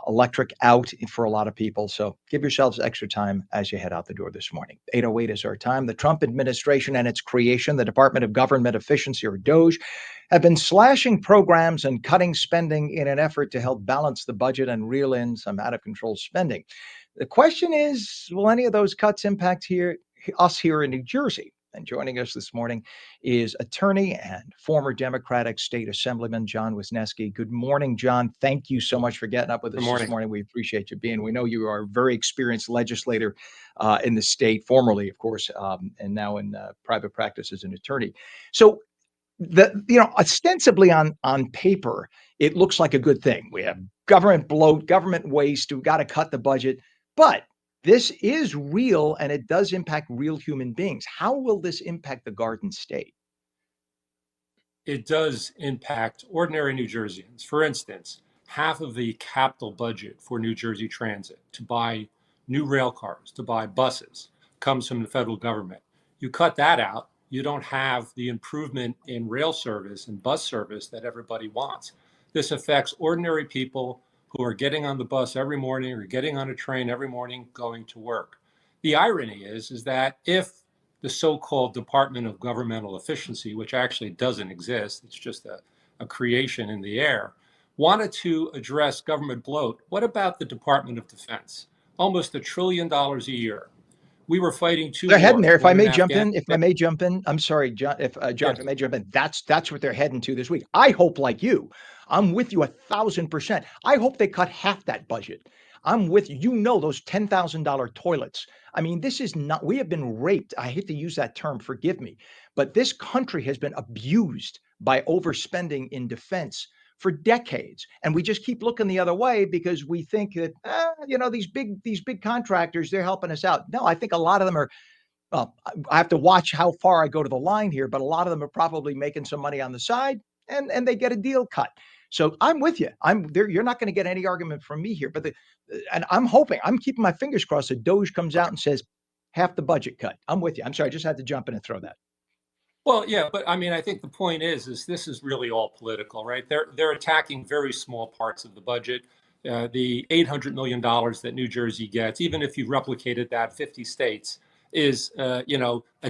electric out for a lot of people. So give yourselves extra time as you head out the door this morning. 8:08 is our time. The Trump administration and its creation, the Department of Government Efficiency, or DOGE, have been slashing programs and cutting spending in an effort to help balance the budget and reel in some out of control spending. The question is, will any of those cuts impact us here in New Jersey? And joining us this morning is attorney and former Democratic State Assemblyman John Wisniewski. Good morning, John. Thank you so much for getting up with Good us this morning. morning. We appreciate you being. We know you are a very experienced legislator in the state, formerly, of course, and now in private practice as an attorney. So ostensibly on paper, it looks like a good thing. We have government bloat, government waste. We've got to cut the budget, but this is real and it does impact real human beings. How will this impact the Garden State? It does impact ordinary New Jerseyans. For instance, half of the capital budget for New Jersey Transit to buy new rail cars, to buy buses, comes from the federal government. You cut that out, you don't have the improvement in rail service and bus service that everybody wants. This affects ordinary people who are getting on the bus every morning or getting on a train every morning going to work. The irony is that if the so-called Department of Governmental Efficiency, which actually doesn't exist, it's just a creation in the air, wanted to address government bloat, what about the Department of Defense? Almost $1 trillion a year. We were fighting two They're heading wars, there. If I one in may jump in, Afghanistan. I'm sorry, John. If John, Yes. if I may jump in, that's what they're heading to this week. I hope, like you, I'm with you 1,000%. I hope they cut half that budget. I'm with you. You know those $10,000 toilets. I mean, this is not. We have been raped. I hate to use that term. Forgive me, but this country has been abused by overspending in defense for decades, and we just keep looking the other way because we think that these big contractors, they're helping us out. No, I think a lot of them are Well, I have to watch how far I go to the line here, but a lot of them are probably making some money on the side and they get a deal cut. So I'm with you. I'm there. You're not going to get any argument from me here, but and I'm keeping my fingers crossed that Doge comes out and says half the budget cut. I'm with you. I'm sorry. I just had to jump in and throw that. Well, yeah, but I mean, I think the point is this is really all political, right? They're attacking very small parts of the budget. The $800 million that New Jersey gets, even if you replicated that 50 states, is a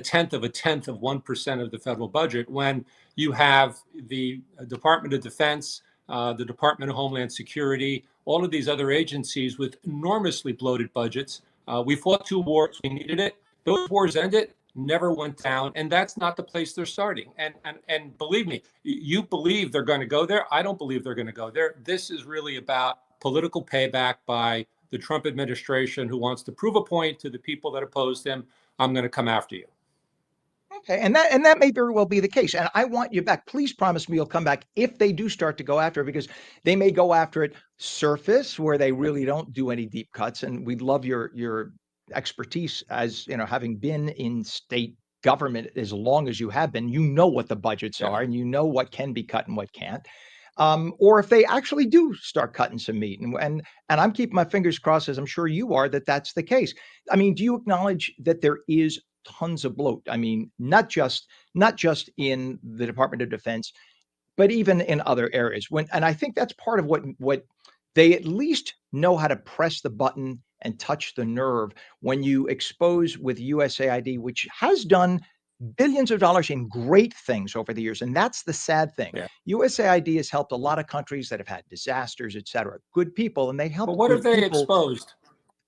tenth of 1% of the federal budget. When you have the Department of Defense, the Department of Homeland Security, all of these other agencies with enormously bloated budgets. We fought 2 wars. We needed it. Those wars ended, never went down, and that's not the place they're starting. And believe me, you believe they're going to go there. I don't believe they're going to go there. This is really about political payback by the Trump administration, who wants to prove a point to the people that opposed him. I'm going to come after you. Okay, and that may very well be the case. And I want you back. Please promise me you'll come back if they do start to go after it, because they may go after it surface where they really don't do any deep cuts. And we'd love your expertise as having been in state government as long as you have been. You know what the budgets are, and you know what can be cut and what can't. Or if they actually do start cutting some meat, and I'm keeping my fingers crossed, as I'm sure you are, that that's the case. I mean, do you acknowledge that there is tons of bloat? I mean, not just in the Department of Defense, but even in other areas. And I think that's part of what they at least know how to press the button and touch the nerve when you expose with USAID, which has done billions of dollars in great things over the years. And that's the sad thing. Yeah. USAID has helped a lot of countries that have had disasters, et cetera. Good people, and they help. But what have they people. exposed?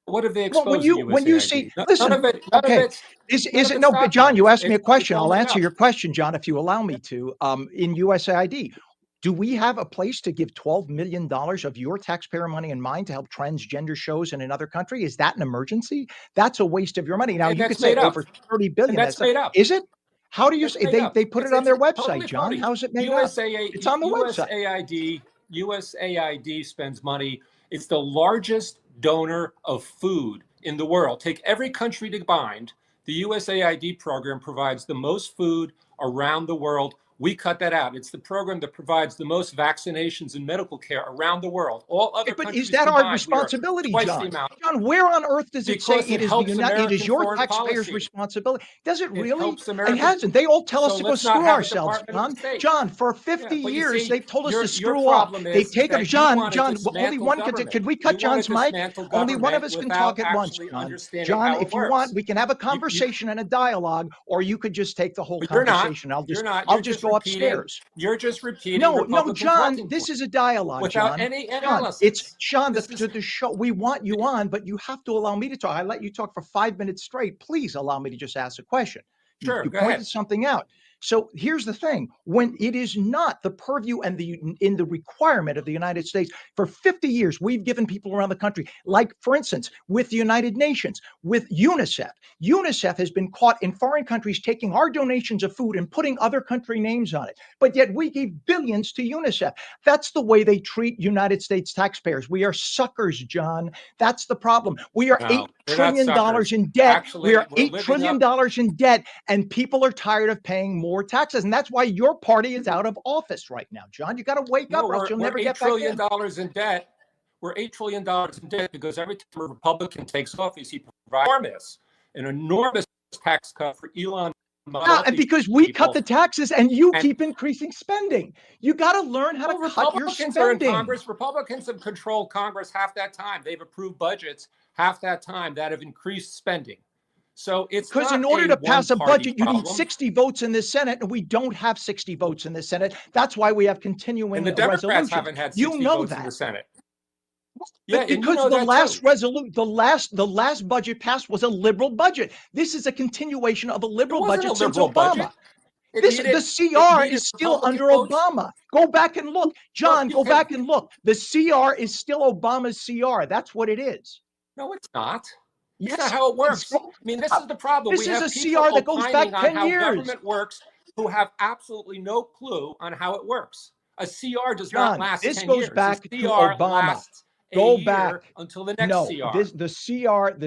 What have they Well, exposed? when you see, listen, none of okay, it's is it no? But John, you asked me a question. I'll only answer up. your question, John, if you allow me to. In USAID, do we have a place to give $12 million of your taxpayer money and mine to help transgender shows in another country? Is that an emergency? That's a waste of your money. Now, And you that's could say made up. over 30 billion. And that's made up. Is it? How do you That's say made up. they put it on their It's website, totally John? phony. How is it made up? It's on the website. USAID spends money. It's the largest donor of food in the world. Take every country combined. The USAID program provides the most food around the world. We cut that out. It's the program that provides the most vaccinations and medical care around the world. All other But countries is that combined, our responsibility, twice John? the amount. John, where on earth does it say Because it is helps it is American your foreign taxpayers' policy. responsibility? Does it It really? helps It American. hasn't. They all tell us So to go let's not screw have a ourselves, Department of John. State. John, for 50 Yeah, but you years, see, they've told us to your screw off. problem They've is taken that John, you want to only dismantle one can. government. Could we cut You want John's to mic? dismantle Only one of government us can without talk at once, actually John. understanding John, how it if you works. want, we can have a conversation and a dialogue, or you could just take the whole But you're not. conversation. I'll You're not. I'll You're just just go repeating. upstairs. You're just repeating No, Republican John, talking this points is a dialogue, without John. any John, it's analysis. Sean, This is the show. We want you on, but you have to allow me to talk. I let you talk for 5 minutes straight. Please allow me to just ask a question. sure. You Go pointed ahead. something out. So here's the thing: when it is not the purview and in the requirement of the United States, for 50 years we've given people around the country, like for instance with the United Nations, with UNICEF. UNICEF has been caught in foreign countries taking our donations of food and putting other country names on it, but yet we gave billions to UNICEF. That's the way they treat United States taxpayers. We are suckers, John. That's the problem. We are No, $8 we're not trillion suckers. in debt. Actually, We are we're $8 living trillion up. in debt, and people are tired of paying more taxes. And that's why your party is out of office right now, John. You got to wake No, up, or else you'll we're never $8 get back trillion in. in debt. We're $8 trillion in debt because every time a Republican takes office, he provides an enormous tax cut for Elon Musk. Yeah, and because we cut the taxes and you keep increasing spending. You got to learn how to cut your Republicans are in spending. Congress. Republicans have controlled Congress half that time. They've approved budgets half that time that have increased spending. So it's because not in order to pass a one-party budget, you need problem. 60 votes in the Senate, and we don't have 60 votes in the Senate. That's why we have continuing And the Democrats resolutions. haven't had 60 You know votes that. in the Senate. But Yeah, and you because know the that last too. the last budget passed was a liberal budget. This is a continuation of a It liberal wasn't budget a since liberal Obama. budget. It The CR needed is still Republican under votes. Obama. Go back and look. John, you go can- back and look. The CR is still Obama's CR. That's what it is. No, it's not. Yes, That's not how it works. scroll I mean, this up. is the problem. This We is have a people CR that goes back opining on 10 how years. government works who have absolutely no clue on how it works. A CR does not John, last this 10 goes years. back A to CR Obama. lasts a Go year back. until the next No, CR. the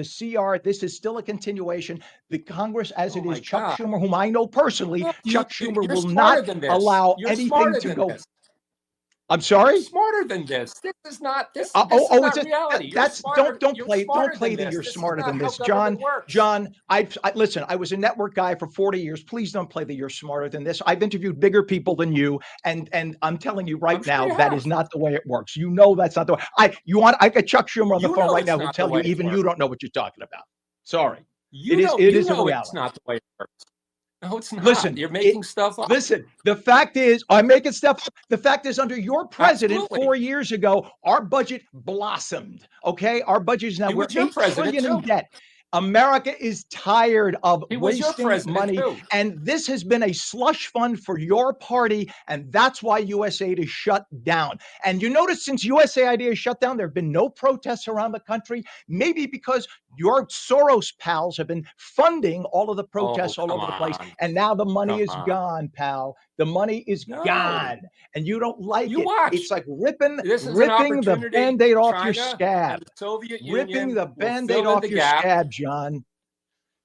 CR, this is still a continuation. The Congress, as Oh it is, my Chuck God. Schumer, whom I know personally, Look, Chuck Schumer you're will smarter not than this. allow You're anything smarter to than go. this. I'm You're sorry? smarter than this. This is not this. Oh, This is oh, it's not a reality. You're that's smarter. You're don't smarter play than that this. you're This is smarter not than how this, government John. works. John, listen. I was a network guy for 40 years. Please don't play that you're smarter than this. I've interviewed bigger people than you, and I'm telling you right I'm sure now you that have. is not the way it works. You know that's not the way. I got Chuck Schumer on the You phone know right it's now who'll not the tell you way it even works. you don't know what you're talking about. Sorry, You it is a know it's reality. not the way it works. No, it's not. Listen, You're making stuff up. listen, the fact is, I'm making stuff up. The fact is, under your president Absolutely. 4 years ago, our budget blossomed. Okay. Our budget is now, He we're was your 8 president trillion in too. debt. America is tired of He was your wasting president money. too. And this has been a slush fund for your party. And that's why USAID is shut down. And you notice since USAID is shut down, there have been no protests around the country, maybe because your Soros pals have been funding all of the Oh, protests all come over the place. on. And now the money Come is on. gone, pal. The money is No. gone. And you don't like You it. watch. It's like ripping This is an the opportunity. Band-Aid off your China scab. and the Soviet Ripping Union the will Band-Aid fill in off the your gap. scab, John.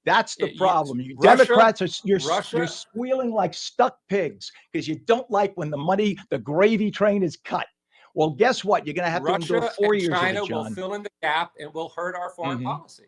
That's the problem. You Russia, Democrats are you're squealing like stuck pigs because you don't like when the gravy train is cut. Well, guess what? You're going to have to endure Russia 4 and years of it, China will John. fill in the gap and will hurt our foreign Mhm. policy.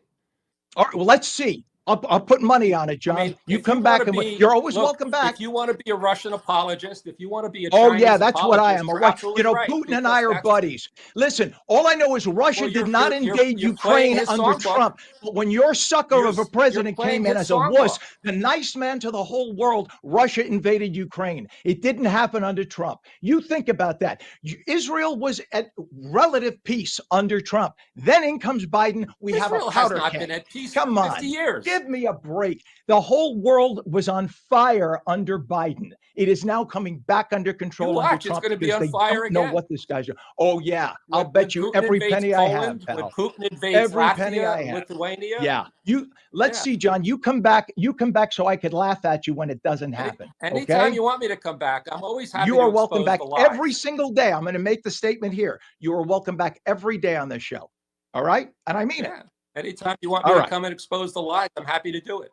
All right, well, let's see. I'll put money on it, John. I mean, You if come you back want to and be, you're always look, welcome back. if you want to be a Russian apologist, if you want to be a Oh, yeah, Chinese that's what I apologist, am. you're absolutely right. Putin and because I are that's- buddies. Listen, all I know is Russia Well, did not engage you're playing Ukraine his under songbook. Trump. But when your sucker of a You're president playing came in his as a wuss, songbook. the nice man to the whole world, Russia invaded Ukraine. It didn't happen under Trump. You think about that. Israel was at relative peace under Trump. Then in comes Biden. We have a Israel has powder not keg. been at peace Come for 50 on. years. Give me a break. The whole world was on fire under Biden. It is now coming back under You control under watch, it's Trump going to be because on they fire don't know again. what this guy's doing. Oh, yeah. I'll When bet you Putin every invades penny I have, Poland, when pal. Putin invades Every penny I Latvia, have. Lithuania. Yeah. Let's Yeah. see, John. You come back so I could laugh at you when it doesn't happen. Anytime Okay? you want me to come back, I'm always happy You to are welcome expose back the lies. every single day. I'm going to make the statement here. You are welcome back every day on this show. All right? And I mean it. Yeah. Anytime you want me All to right. come and expose the lies, I'm happy to do it.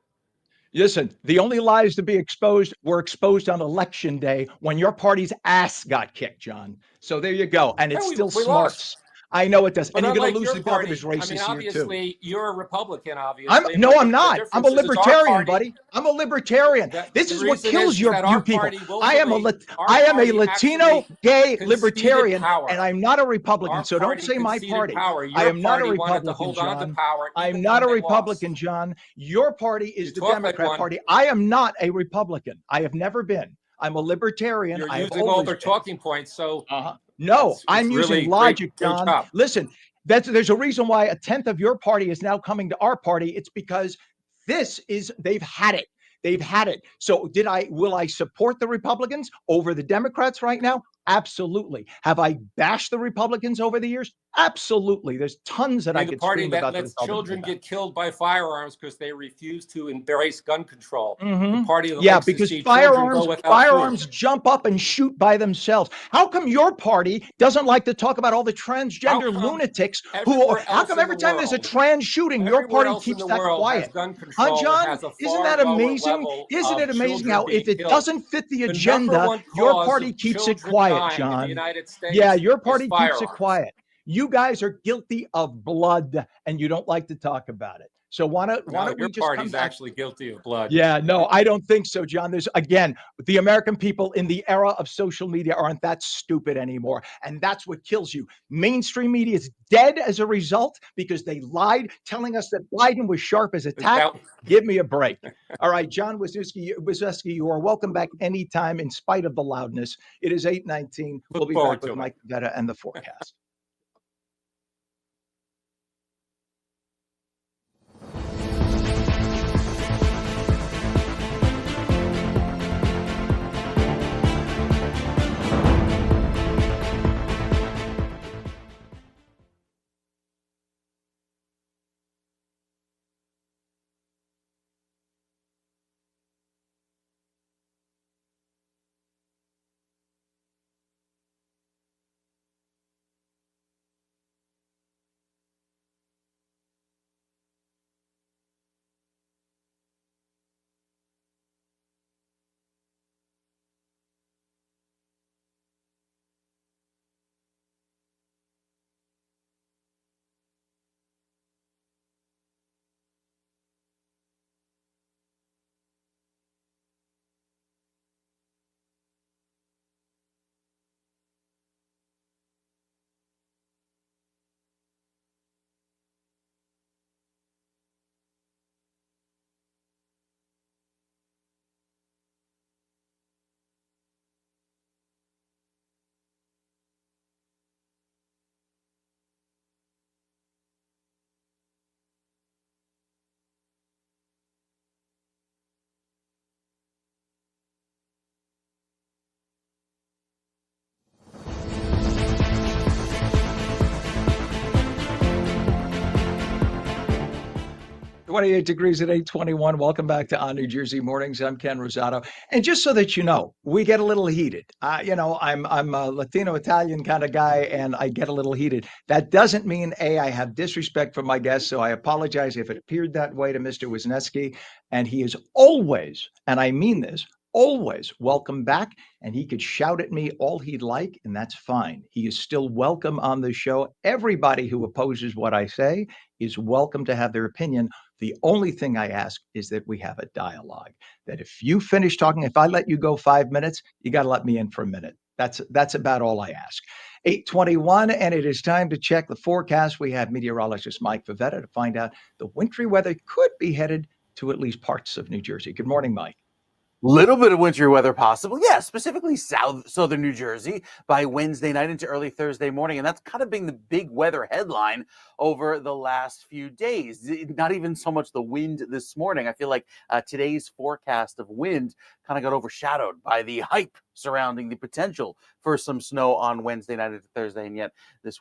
Listen, the only lies to be exposed were exposed on election day when your party's ass got kicked, John. So there you go. And it Yeah, still we lost. smarts. I know it does. But And you're going unlike to lose your the party, governor's I mean, races here, too. obviously, you're a Republican, obviously. No, but I'm the not. I'm a difference is our libertarian, party- buddy. I'm a libertarian. This The is what reason kills is that you our people. party I am a willfully- Latino, actually gay, conceded libertarian, power. and I'm not a Republican. Our So don't party say my conceded party. power. I Your am not a party wanted to Republican, hold on to John. power. I'm even not a when they Republican, lost. John. Your party is You the talk like Democrat one. Party. I am not a Republican. I have never been. I'm a libertarian. You're I have using all always their been. talking points. So No, it's I'm really using logic, great John. job. Listen, there's a reason why a tenth of your party is now coming to our party. It's because they've had it. They've had it. So will I support the Republicans over the Democrats right now? Absolutely. Have I bashed the Republicans over the years? Absolutely. There's tons that I The could party scream that about the lets Republicans children about. get killed by firearms because they refuse to embrace gun control. Mhm. The party that Yeah, likes to because see children go without firearms food. jump up and shoot by themselves. How come your party doesn't like to talk about all the How transgender come lunatics everywhere how else come in every the time there's a world, trans shooting, your everywhere party else in keeps the that world has quiet? gun Huh, control and John? has a Isn't far that lower amazing? level Isn't of it amazing children how being if it killed? doesn't fit the The number agenda, one your cause party of keeps it children quiet, dying in the John? United States Yeah, your is party keeps it firearms. quiet. You guys are guilty of blood and you don't like to talk about it. So why No, don't your we just come party's back? actually guilty of blood. Yeah, no, I don't think so, John. There's again, the American people in the era of social media aren't that stupid anymore. And that's what kills you. Mainstream media is dead as a result because they lied, telling us that Biden was sharp as a tack. Give me a break. All right, John Wisniewski, you are welcome back anytime in spite of the loudness. It is 8:19. We'll Look be forward back with to it. Mike Pavetta and the forecast. 28 degrees at 8:21. Welcome back to On New Jersey Mornings. I'm Ken Rosato. And just so that you know, we get a little heated. I'm a Latino Italian kind of guy, and I get a little heated. That doesn't mean I have disrespect for my guests. So I apologize if it appeared that way to Mr. Wisniewski. And he is always, and I mean this, always welcome back. And he could shout at me all he'd like, and that's fine. He is still welcome on the show. Everybody who opposes what I say is welcome to have their opinion. The only thing I ask is that we have a dialogue. That if you finish talking, if I let you go 5 minutes, you got to let me in for a minute. That's about all I ask. 8:21, and it is time to check the forecast. We have meteorologist Mike Vivetta to find out the wintry weather could be headed to at least parts of New Jersey. Good morning, Mike. Little bit of wintry weather possible. Yeah, specifically southern New Jersey by Wednesday night into early Thursday morning. And that's kind of been the big weather headline over the last few days. Not even so much the wind this morning. I feel like today's forecast of wind kind of got overshadowed by the hype surrounding the potential for some snow on Wednesday night into Thursday. And yet this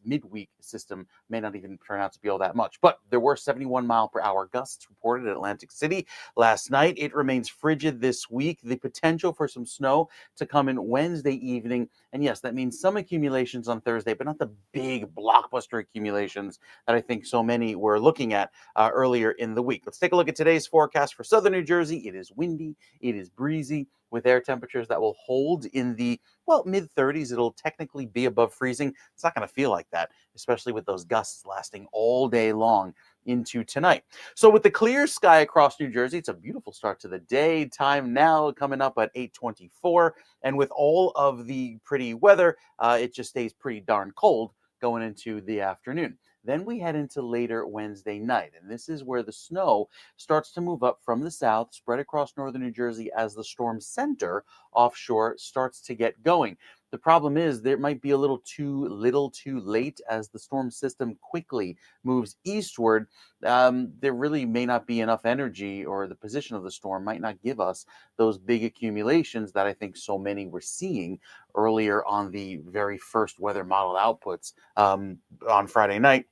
midweek system may not even turn out to be all that much. But there were 71-mile-per-hour gusts reported at Atlantic City last night. It remains frigid this week. The potential for some snow to come in Wednesday evening. And yes, that means some accumulations on Thursday, but not the big blockbuster accumulations that I think so many were looking at earlier in the week. Let's take a look at today's forecast for southern New Jersey. It is windy. It is breezy with air temperatures that will hold in the mid-30s. It'll technically be above freezing. It's not going to feel like that, especially with those gusts lasting all day long into tonight. So with the clear sky across New Jersey, it's a beautiful start to the day. Time now coming up at 8:24. And with all of the pretty weather, it just stays pretty darn cold going into the afternoon. Then we head into later Wednesday night, and this is where the snow starts to move up from the south, spread across northern New Jersey as the storm center offshore starts to get going. The problem is there might be a little too late as the storm system quickly moves eastward. There really may not be enough energy, or the position of the storm might not give us those big accumulations that I think so many were seeing earlier on the very first weather model outputs on Friday night,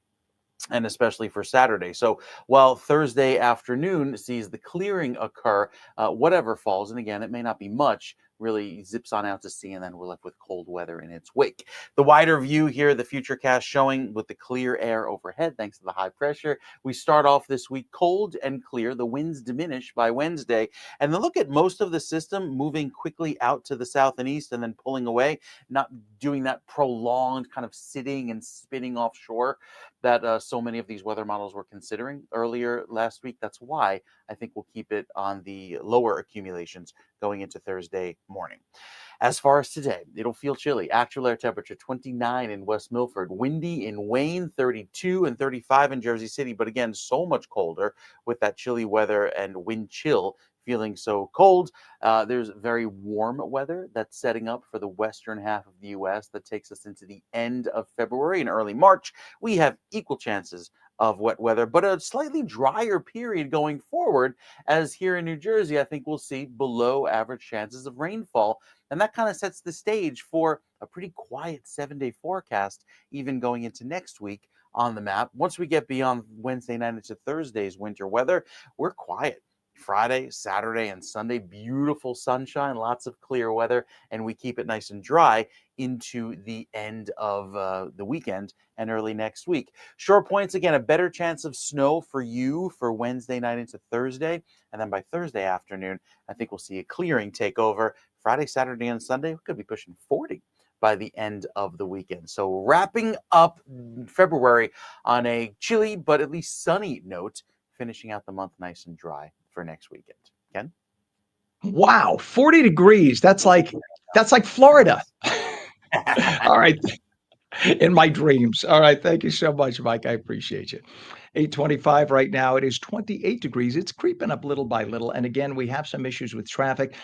and especially for Saturday. So while Thursday afternoon sees the clearing occur, whatever falls, and again, it may not be much, really zips on out to sea, and then we're left with cold weather in its wake. The wider view here, the futurecast showing with the clear air overhead, thanks to the high pressure. We start off this week cold and clear. The winds diminish by Wednesday, and then look at most of the system moving quickly out to the south and east and then pulling away, not doing that prolonged kind of sitting and spinning offshore that so many of these weather models were considering earlier last week. That's why I think we'll keep it on the lower accumulations going into Thursday morning. As far as today, it'll feel chilly. Actual air temperature 29 in West Milford, windy in Wayne, 32 and 35 in Jersey City, but again, so much colder with that chilly weather and wind chill feeling so cold. There's very warm weather that's setting up for the western half of the U.S. that takes us into the end of February and early March. We have equal chances of wet weather, but a slightly drier period going forward, as here in New Jersey, I think we'll see below average chances of rainfall. And that kind of sets the stage for a pretty quiet 7-day forecast, even going into next week on the map. Once we get beyond Wednesday night into Thursday's winter weather, we're quiet. Friday, Saturday, and Sunday, beautiful sunshine, lots of clear weather, and we keep it nice and dry into the end of the weekend and early next week. Short points, again, a better chance of snow for you for Wednesday night into Thursday, and then by Thursday afternoon, I think we'll see a clearing take over. Friday, Saturday, and Sunday, we could be pushing 40 by the end of the weekend. So wrapping up February on a chilly but at least sunny note, finishing out the month nice and dry for next weekend. Ken? Wow, 40 degrees. That's like Florida. All right. In my dreams. All right. Thank you so much, Mike. I appreciate you. 8:25 right now. It is 28 degrees. It's creeping up little by little. And again, we have some issues with traffic.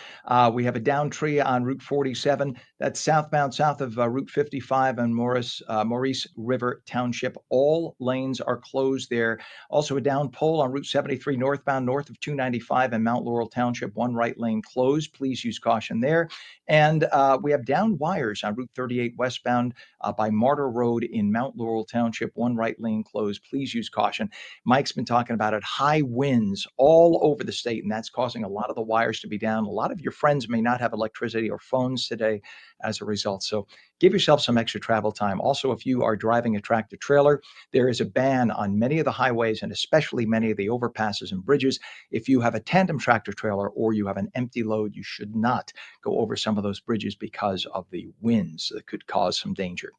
We have a down tree on Route 47. That's southbound south of Route 55 and Maurice River Township. All lanes are closed there. Also a down pole on Route 73 northbound north of 295 and Mount Laurel Township. One right lane closed. Please use caution there. And we have down wires on Route 38 westbound by Martyr Road in Mount Laurel Township. One right lane closed. Please use caution watching. Mike's been talking about it. High winds all over the state, and that's causing a lot of the wires to be down. A lot of your friends may not have electricity or phones today as a result. So give yourself some extra travel time. Also, if you are driving a tractor trailer, there is a ban on many of the highways and especially many of the overpasses and bridges. If you have a tandem tractor trailer or you have an empty load, you should not go over some of those bridges because of the winds that could cause some danger.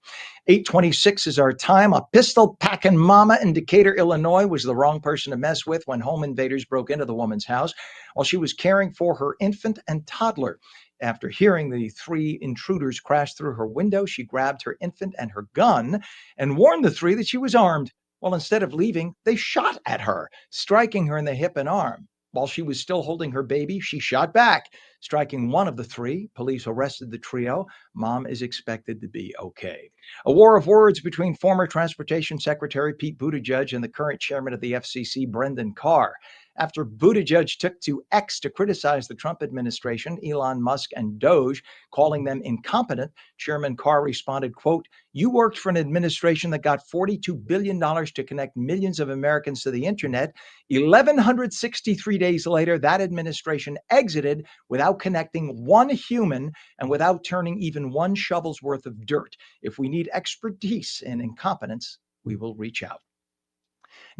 8:26 is our time. A pistol packing mama in Decatur, Illinois was the wrong person to mess with when home invaders broke into the woman's house while she was caring for her infant and toddler. After hearing the three intruders crash through her window, she grabbed her infant and her gun and warned the three that she was armed. Well, instead of leaving, they shot at her, striking her in the hip and arm. While she was still holding her baby, she shot back, striking one of the three. Police arrested the trio. Mom is expected to be okay. A war of words between former Transportation Secretary Pete Buttigieg and the current chairman of the FCC, Brendan Carr. After Buttigieg took to X to criticize the Trump administration, Elon Musk, and Doge, calling them incompetent, Chairman Carr responded, quote, "You worked for an administration that got $42 billion to connect millions of Americans to the internet. 1,163 days later, that administration exited without connecting one human and without turning even one shovel's worth of dirt. If we need expertise in incompetence, we will reach out."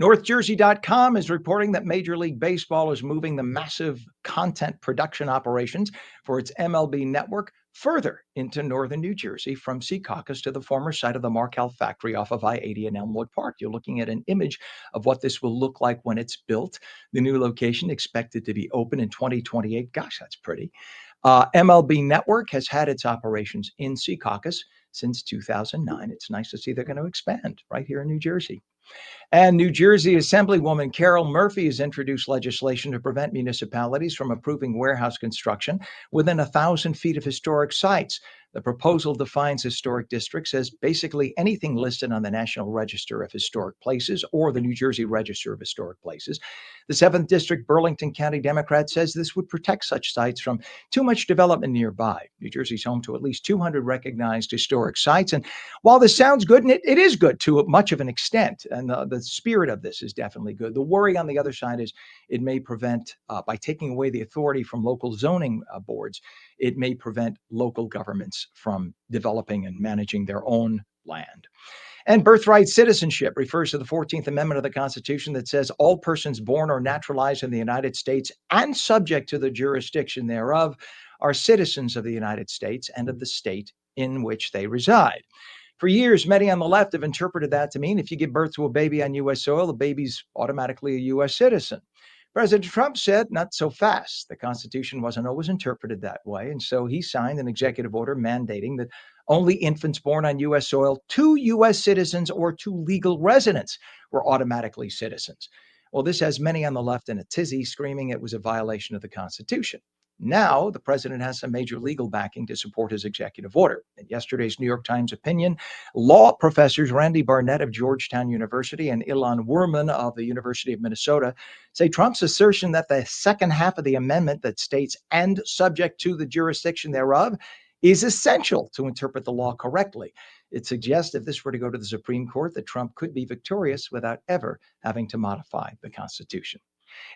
NorthJersey.com is reporting that Major League Baseball is moving the massive content production operations for its MLB network further into northern New Jersey from Secaucus to the former site of the Markel factory off of I-80 in Elmwood Park. You're looking at an image of what this will look like when it's built. The new location expected to be open in 2028. Gosh, that's pretty. MLB Network has had its operations in Secaucus since 2009. It's nice to see they're going to expand right here in New Jersey. And New Jersey Assemblywoman Carol Murphy has introduced legislation to prevent municipalities from approving warehouse construction within 1,000 feet of historic sites. The proposal defines historic districts as basically anything listed on the National Register of Historic Places or the New Jersey Register of Historic Places. The 7th District Burlington County Democrat says this would protect such sites from too much development nearby. New Jersey's home to at least 200 recognized historic sites. And while this sounds good, and it is good to much of an extent, and the spirit of this is definitely good, the worry on the other side is it may prevent, by taking away the authority from local zoning boards, it may prevent local governments from developing and managing their own land. And birthright citizenship refers to the 14th Amendment of the Constitution that says all persons born or naturalized in the United States and subject to the jurisdiction thereof are citizens of the United States and of the state in which they reside. For years, many on the left have interpreted that to mean if you give birth to a baby on U.S. soil, the baby's automatically a U.S. citizen. President Trump said, not so fast. The Constitution wasn't always interpreted that way. And so he signed an executive order mandating that only infants born on U.S. soil to U.S. citizens or to legal residents were automatically citizens. Well, this has many on the left in a tizzy, screaming it was a violation of the Constitution. Now, the president has some major legal backing to support his executive order. In yesterday's New York Times opinion, law professors Randy Barnett of Georgetown University and Ilan Werman of the University of Minnesota say Trump's assertion that the second half of the amendment that states "and subject to the jurisdiction thereof" is essential to interpret the law correctly. It suggests if this were to go to the Supreme Court, that Trump could be victorious without ever having to modify the Constitution.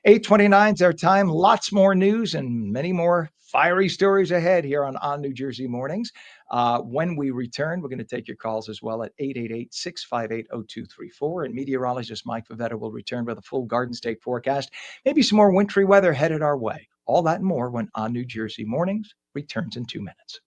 8:29 is our time. Lots more news and many more fiery stories ahead here on New Jersey Mornings. When we return, we're going to take your calls as well at 888-658-0234. And meteorologist Mike Favetta will return with a full Garden State forecast. Maybe some more wintry weather headed our way. All that and more when On New Jersey Mornings returns in 2 minutes.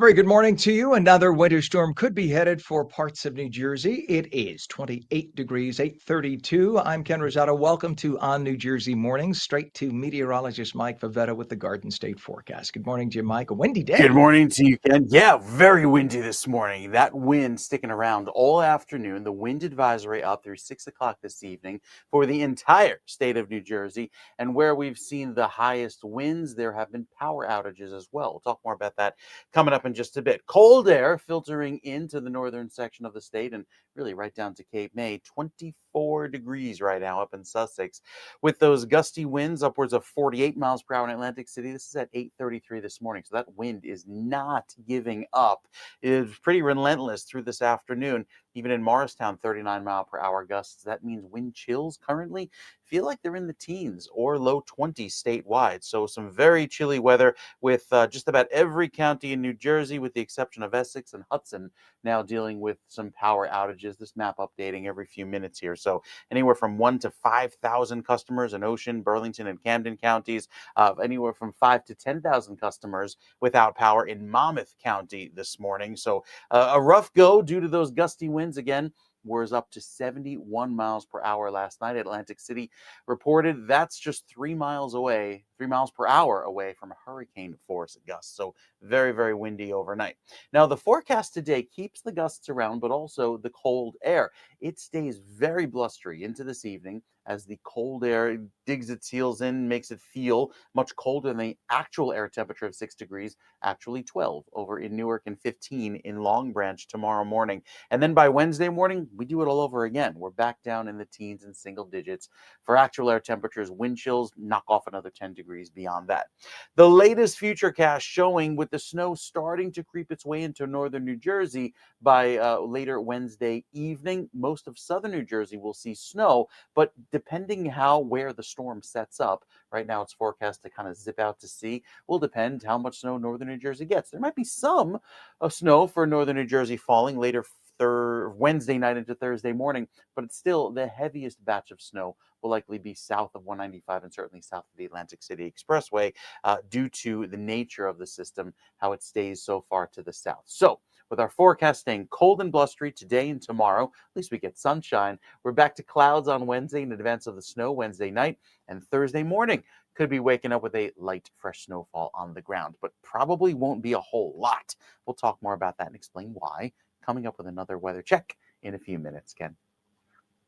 Very good morning to you. Another winter storm could be headed for parts of New Jersey. It is 28 degrees, 8:32. I'm Ken Rosato. Welcome to On New Jersey Mornings, straight to meteorologist Mike Favetta with the Garden State forecast. Good morning, Jim Mike. A windy day. Good morning to you, Ken. Yeah, very windy this morning. That wind sticking around all afternoon. The wind advisory up through 6 o'clock this evening for the entire state of New Jersey. And where we've seen the highest winds, there have been power outages as well. We'll talk more about that coming up in just a bit. Cold air filtering into the northern section of the state and really right down to Cape May. 24 degrees right now up in Sussex, with those gusty winds upwards of 48 miles per hour in Atlantic City. This is at 8:33 this morning, so that wind is not giving up. It is pretty relentless through this afternoon. Even in Morristown, 39 mile per hour gusts. That means wind chills currently feel like they're in the teens or low 20s statewide. So some very chilly weather with just about every county in New Jersey, with the exception of Essex and Hudson, now dealing with some power outages. This map updating every few minutes here. So anywhere from 1 to 5,000 customers in Ocean, Burlington, and Camden counties. Anywhere from 5 to 10,000 customers without power in Monmouth County this morning. So a rough go due to those gusty winds. Again, was up to 71 miles per hour last night. Atlantic City reported that's just 3 miles away, 3 miles per hour away from a hurricane force gusts. So very, very windy overnight. Now, the forecast today keeps the gusts around, but also the cold air. It stays very blustery into this evening as the cold air digs its heels in, makes it feel much colder than the actual air temperature of 6 degrees, actually 12 over in Newark and 15 in Long Branch tomorrow morning. And then by Wednesday morning, we do it all over again. We're back down in the teens and single digits for actual air temperatures. Wind chills knock off another 10 degrees beyond that. The latest futurecast showing with the snow starting to creep its way into northern New Jersey by later Wednesday evening. Most of southern New Jersey will see snow, but depending where the storm sets up, right now it's forecast to kind of zip out to sea, will depend how much snow northern New Jersey gets. There might be some snow for northern New Jersey falling later Wednesday night into Thursday morning, but it's still the heaviest batch of snow will likely be south of 195 and certainly south of the Atlantic City Expressway due to the nature of the system, how it stays so far to the south. So with our forecast staying cold and blustery today and tomorrow, at least we get sunshine. We're back to clouds on Wednesday in advance of the snow Wednesday night, and Thursday morning could be waking up with a light, fresh snowfall on the ground, but probably won't be a whole lot. We'll talk more about that and explain why coming up with another weather check in a few minutes, Ken.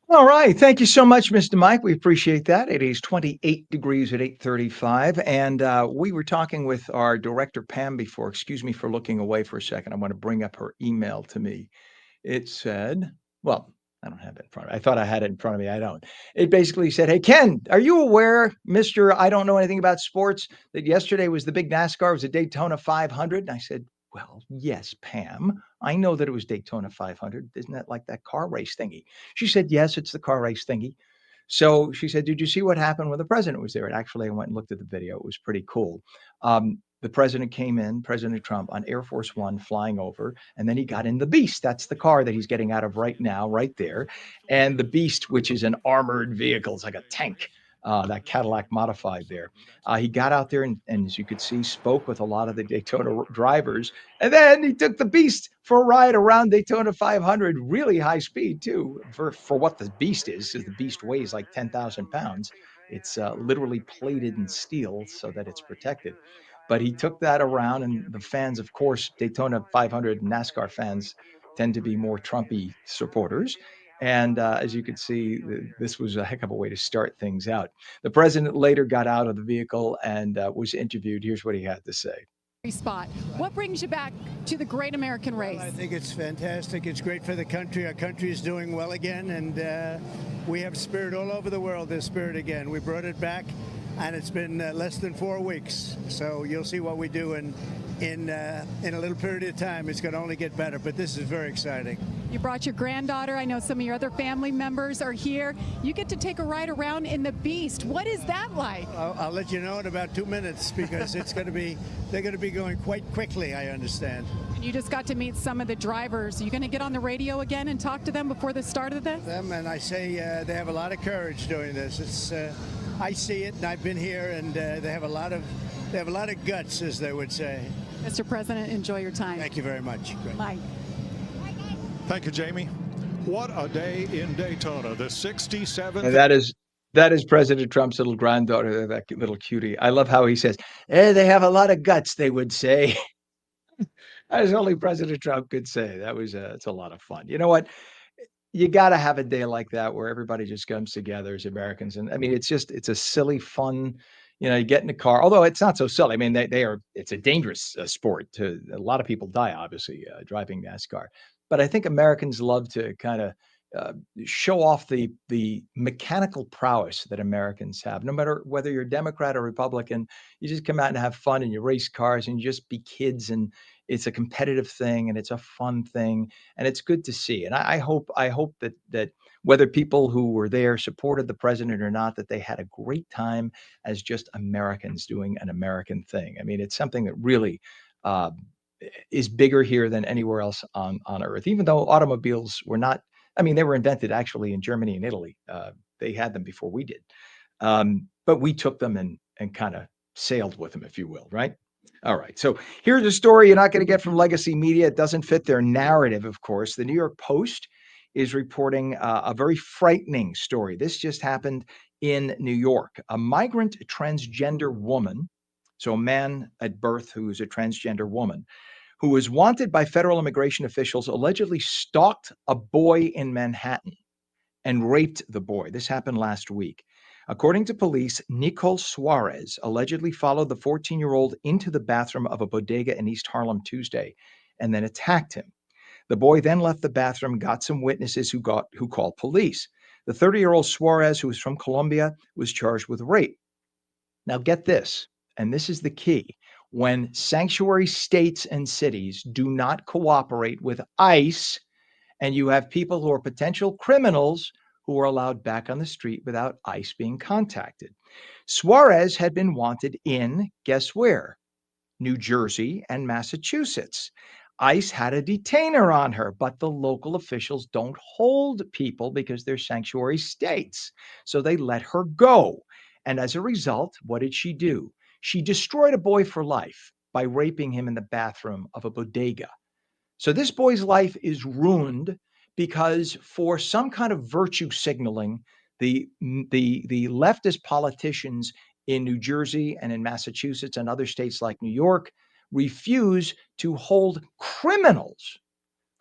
All right. Thank you so much, Mr. Mike. We appreciate that. It is 28 degrees at 8:35. And we were talking with our director, Pam, before. Excuse me for looking away for a second. I want to bring up her email to me. It said, well, I don't have it in front of me. I thought I had it in front of me. I don't. It basically said, hey, Ken, are you aware, Mr. I don't know anything about sports, that yesterday was the big NASCAR, it was a Daytona 500? And I said, well, yes, Pam. I know that it was Daytona 500. Isn't that like that car race thingy? She said, yes, it's the car race thingy. So she said, did you see what happened when the president was there? And actually, I went and looked at the video. It was pretty cool. The president came in, President Trump, on Air Force One flying over, and then he got in the Beast. That's the car that he's getting out of right now, right there. And the Beast, which is an armored vehicle, it's like a tank, that Cadillac modified there. He got out there and, as you could see, spoke with a lot of the Daytona drivers. And then he took the Beast for a ride around Daytona 500, really high speed, too, for what the Beast is, because the Beast weighs like 10,000 pounds. It's literally plated in steel so that it's protected. But he took that around, and the fans, of course, Daytona 500 NASCAR fans tend to be more Trumpy supporters. And as you can see, this was a heck of a way to start things out. The president later got out of the vehicle and was interviewed. Here's what he had to say. Spot. What brings you back to the Great American Race? I think it's fantastic. It's great for the country. Our country is doing well again, and we have spirit all over the world. There's spirit again. We brought it back, and it's been less than 4 weeks. So you'll see what we do in a little period of time. It's going to only get better, but this is very exciting. You brought your granddaughter. I know some of your other family members are here. You get to take a ride around in the Beast. What is that like? I'll let you know in about 2 minutes, because they're going to be going quite quickly, I understand. And you just got to meet some of the drivers. Are you going to get on the radio again and talk to them before the start of this? And I say they have a lot of courage doing this. It's I see it, and I've been here, and they have a lot of guts, as they would say. Mr. President, enjoy your time. Thank you very much. Great. Mike. Thank you, Jamie. What a day in Daytona, the 67th. And that is President Trump's little granddaughter, that little cutie. I love how he says, they have a lot of guts, they would say. As only President Trump could say. It's a lot of fun. You know what? You got to have a day like that where everybody just comes together as Americans. And I mean, it's a silly, fun, you get in the car, although it's not so silly. I mean, it's a dangerous sport. A lot of people die, obviously, driving NASCAR. But I think Americans love to kind of uh, show off the mechanical prowess that Americans have. No matter whether you're Democrat or Republican, you just come out and have fun and you race cars and you just be kids, and it's a competitive thing and it's a fun thing and it's good to see. And I hope that whether people who were there supported the president or not, that they had a great time as just Americans doing an American thing. I mean, it's something that really uh, is bigger here than anywhere else on earth. Even though automobiles were not, I mean, they were invented actually in Germany and Italy. They had them before we did, but we took them and kind of sailed with them, if you will, right? All right. So here's a story you're not going to get from legacy media. It doesn't fit their narrative, of course. The New York Post is reporting a very frightening story. This just happened in New York. A migrant transgender woman, so a man at birth who is a transgender woman, who was wanted by federal immigration officials, allegedly stalked a boy in Manhattan and raped the boy. This happened last week. According to police, Nicole Suarez allegedly followed the 14-year-old into the bathroom of a bodega in East Harlem Tuesday and then attacked him. The boy then left the bathroom, got some witnesses who called police. The 30-year-old Suarez, who was from Colombia, was charged with rape. Now get this, and this is the key. When sanctuary states and cities do not cooperate with ICE, and you have people who are potential criminals who are allowed back on the street without ICE being contacted. Suarez had been wanted in, guess where? New Jersey and Massachusetts. ICE had a detainer on her, but the local officials don't hold people because they're sanctuary states. So they let her go. And as a result, what did she do? She destroyed a boy for life by raping him in the bathroom of a bodega. So this boy's life is ruined because for some kind of virtue signaling, the leftist politicians in New Jersey and in Massachusetts and other states like New York refuse to hold criminals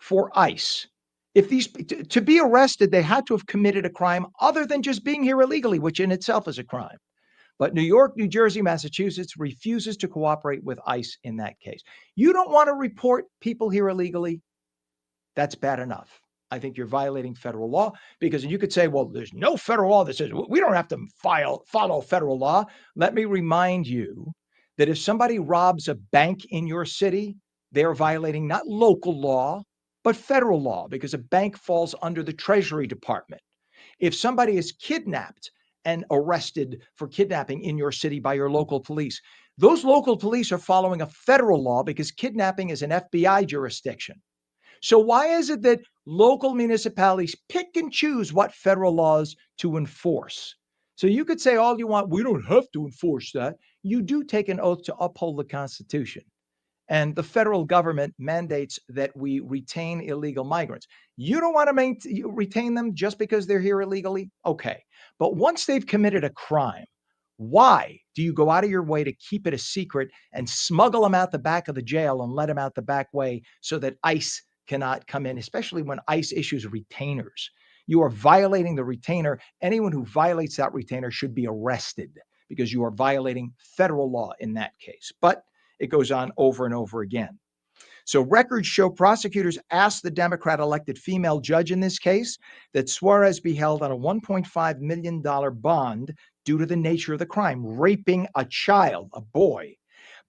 for ICE. If these to be arrested, they had to have committed a crime other than just being here illegally, which in itself is a crime. But New York, New Jersey, Massachusetts refuses to cooperate with ICE in that case. You don't want to report people here illegally? That's bad enough. I think you're violating federal law because you could say, well, there's no federal law that says we don't have to follow federal law. Let me remind you that if somebody robs a bank in your city, they are violating not local law, but federal law because a bank falls under the Treasury Department. If somebody is kidnapped and arrested for kidnapping in your city by your local police, those local police are following a federal law because kidnapping is an FBI jurisdiction. So why is it that local municipalities pick and choose what federal laws to enforce? So you could say all you want, we don't have to enforce that. You do take an oath to uphold the Constitution. And the federal government mandates that we retain illegal migrants. You don't want to retain them just because they're here illegally? Okay. But once they've committed a crime, why do you go out of your way to keep it a secret and smuggle them out the back of the jail and let them out the back way so that ICE cannot come in, especially when ICE issues retainers? You are violating the retainer. Anyone who violates that retainer should be arrested because you are violating federal law in that case. But it goes on over and over again. So records show prosecutors asked the Democrat elected female judge in this case that Suarez be held on a $1.5 million bond due to the nature of the crime, raping a child, a boy.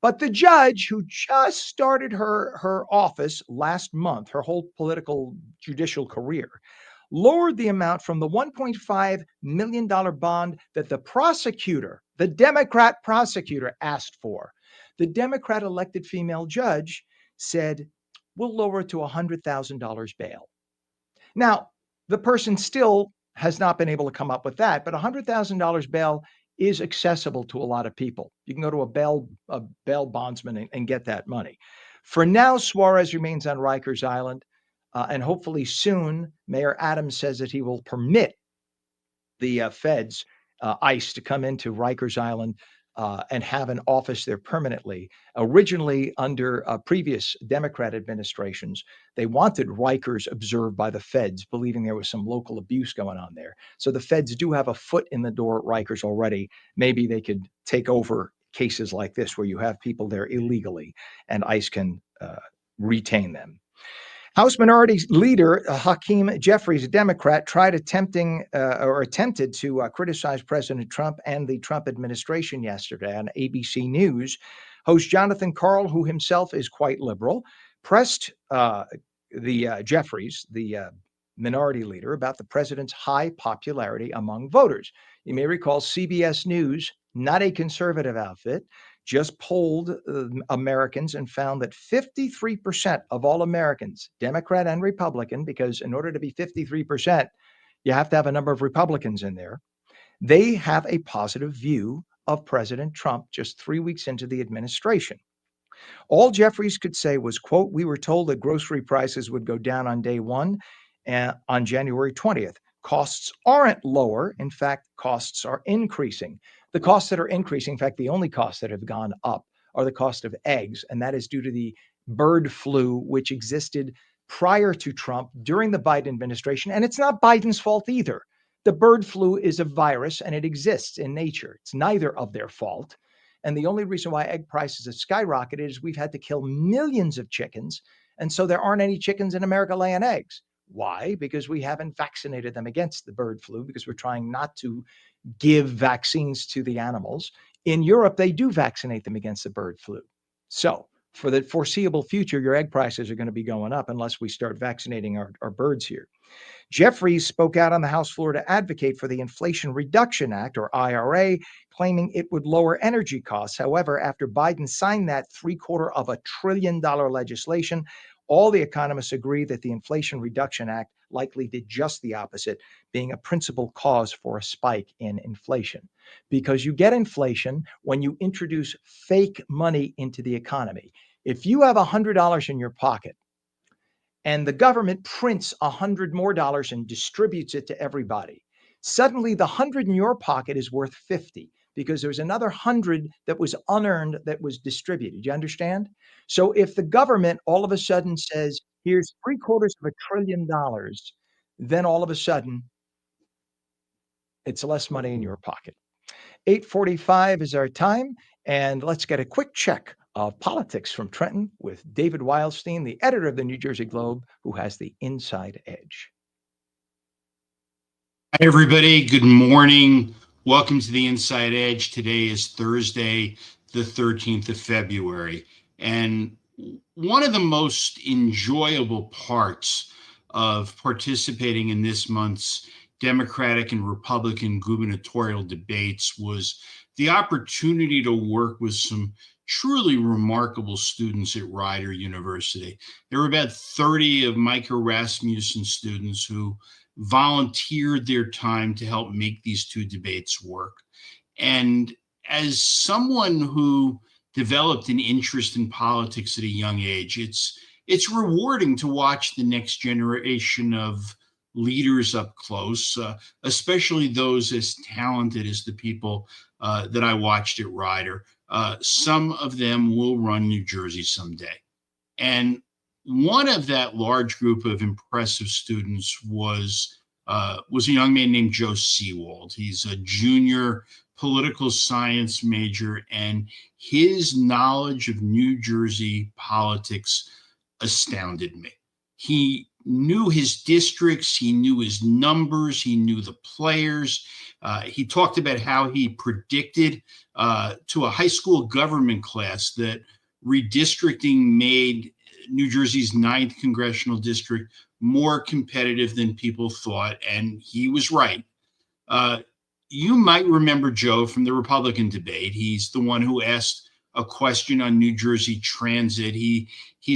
But the judge, who just started her office last month, her whole political judicial career, lowered the amount from the $1.5 million bond that the prosecutor, the Democrat prosecutor, asked for. The Democrat elected female judge said, we'll lower it to $100,000 bail. Now, the person still has not been able to come up with that, but $100,000 bail is accessible to a lot of people. You can go to a bail bondsman and get that money. For now, Suarez remains on Rikers Island, and hopefully soon, Mayor Adams says that he will permit the feds, ICE, to come into Rikers Island and have an office there permanently. Originally, under previous Democrat administrations, they wanted Rikers observed by the feds, believing there was some local abuse going on there. So the feds do have a foot in the door at Rikers already. Maybe they could take over cases like this where you have people there illegally and ICE can retain them. House Minority Leader Hakeem Jeffries, a Democrat, attempted to criticize President Trump and the Trump administration yesterday on ABC News. Host Jonathan Karl, who himself is quite liberal, pressed the Jeffries, the minority leader, about the president's high popularity among voters. You may recall CBS News, not a conservative outfit, just polled Americans and found that 53% of all Americans, Democrat and Republican, because in order to be 53%, you have to have a number of Republicans in there, they have a positive view of President Trump just 3 weeks into the administration. All Jeffries could say was, quote, "We were told that grocery prices would go down on day one on January 20th. Costs aren't lower. In fact, costs are increasing. The costs that are increasing, in fact, the only costs that have gone up are the cost of eggs, and that is due to the bird flu, which existed prior to Trump during the Biden administration. And it's not Biden's fault either. The bird flu is a virus and it exists in nature. It's neither of their fault. And the only reason why egg prices have skyrocketed is we've had to kill millions of chickens. And so there aren't any chickens in America laying eggs. Why? Because we haven't vaccinated them against the bird flu, because we're trying not to give vaccines to the animals. In Europe, they do vaccinate them against the bird flu. So for the foreseeable future, your egg prices are going to be going up unless we start vaccinating our birds here. Jeffries spoke out on the House floor to advocate for the Inflation Reduction Act, or IRA, claiming it would lower energy costs. However, after Biden signed that $750 billion legislation, all the economists agree that the Inflation Reduction Act likely did just the opposite, being a principal cause for a spike in inflation. Because you get inflation when you introduce fake money into the economy. If you have $100 in your pocket, and the government prints $100 more and distributes it to everybody, suddenly the 100 in your pocket is worth 50 because there's another 100 that was unearned that was distributed. You understand? So if the government all of a sudden says, here's $750 billion, then all of a sudden it's less money in your pocket. 8:45 is our time, and let's get a quick check of politics from Trenton with David Wildstein, the editor of the New Jersey Globe, who has the inside edge. Hi, everybody. Good morning. Welcome to the Inside Edge. Today is Thursday, the 13th of February. And one of the most enjoyable parts of participating in this month's Democratic and Republican gubernatorial debates was the opportunity to work with some truly remarkable students at Rider University. There were about 30 of Micah Rasmussen students who volunteered their time to help make these two debates work. And as someone who developed an interest in politics at a young age, it's rewarding to watch the next generation of leaders up close, especially those as talented as the people that I watched at Rider. Some of them will run New Jersey someday. And one of that large group of impressive students was a young man named Joe Seawald. He's a junior political science major, and his knowledge of New Jersey politics astounded me. He knew his districts, he knew his numbers, he knew the players. He talked about how he predicted to a high school government class that redistricting made New Jersey's 9th congressional district more competitive than people thought, and he was right. You might remember Joe from the Republican debate. He's the one who asked a question on New Jersey transit. He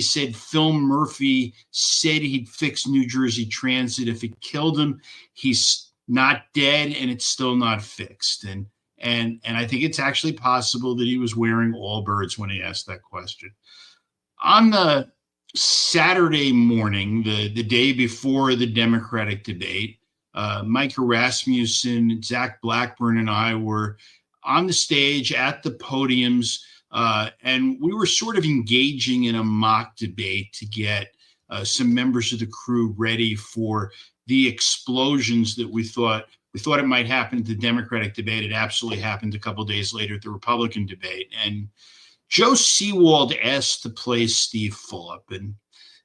said Phil Murphy said he'd fix New Jersey transit if it killed him. He's not dead, and it's still not fixed. And And I think it's actually possible that he was wearing Allbirds when he asked that question. On the Saturday morning, the day before the Democratic debate, Micah Rasmussen, Zach Blackburn, and I were on the stage at the podiums, and we were sort of engaging in a mock debate to get some members of the crew ready for the explosions that we thought it might happen at the Democratic debate. It absolutely happened a couple of days later at the Republican debate. And Joe Seawald asked to play Steve Fulop, and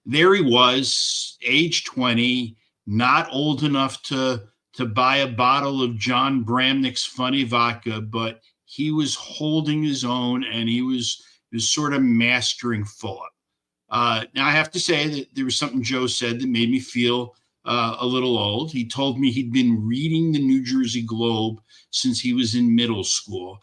there he was, age 20, not old enough to buy a bottle of John Bramnick's Funny Vodka, but he was holding his own, and he was sort of mastering Fulop. Now, I have to say that there was something Joe said that made me feel a little old. He told me he'd been reading the New Jersey Globe since he was in middle school.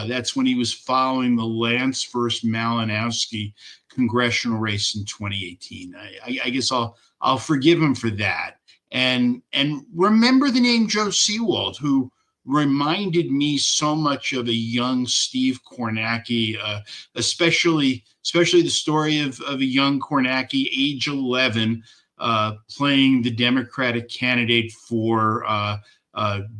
That's when he was following the Lance versus Malinowski congressional race in 2018. I guess I'll forgive him for that. And remember the name Joe Seawald, who reminded me so much of a young Steve Kornacki, especially the story of a young Kornacki, age 11, playing the Democratic candidate for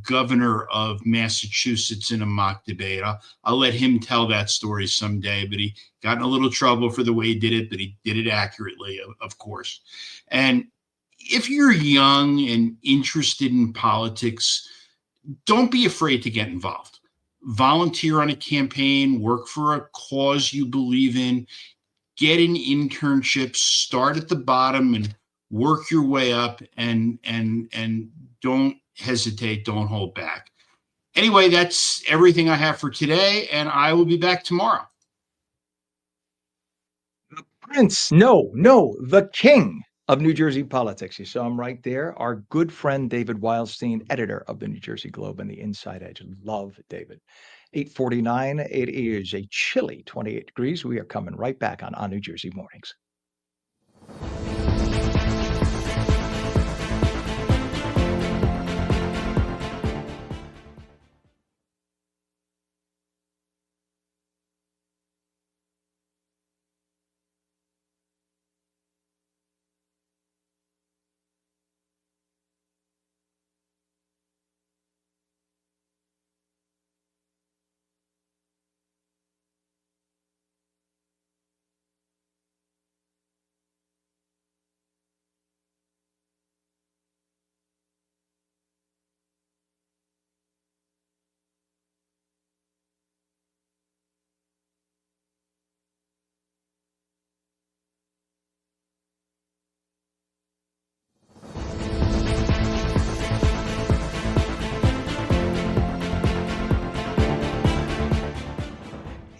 governor of Massachusetts in a mock debate. I'll let him tell that story someday, but he got in a little trouble for the way he did it, but he did it accurately, of course. And if you're young and interested in politics, don't be afraid to get involved. Volunteer on a campaign, work for a cause you believe in, get an internship, start at the bottom and work your way up, and don't hesitate, don't hold back. Anyway, that's everything I have for today, and I will be back tomorrow. The Prince, the king of New Jersey politics. You saw him right there. Our good friend David Wildstein, editor of the New Jersey Globe and the Inside Edge. Love David. 8:49. It is a chilly 28 degrees. We are coming right back on New Jersey Mornings.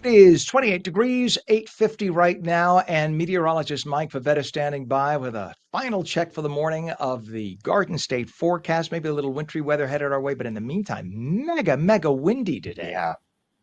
It is 28 degrees, 8:50 right now, and meteorologist Mike Pavetta standing by with a final check for the morning of the Garden State forecast. Maybe a little wintry weather headed our way, but in the meantime, mega windy today. Yeah.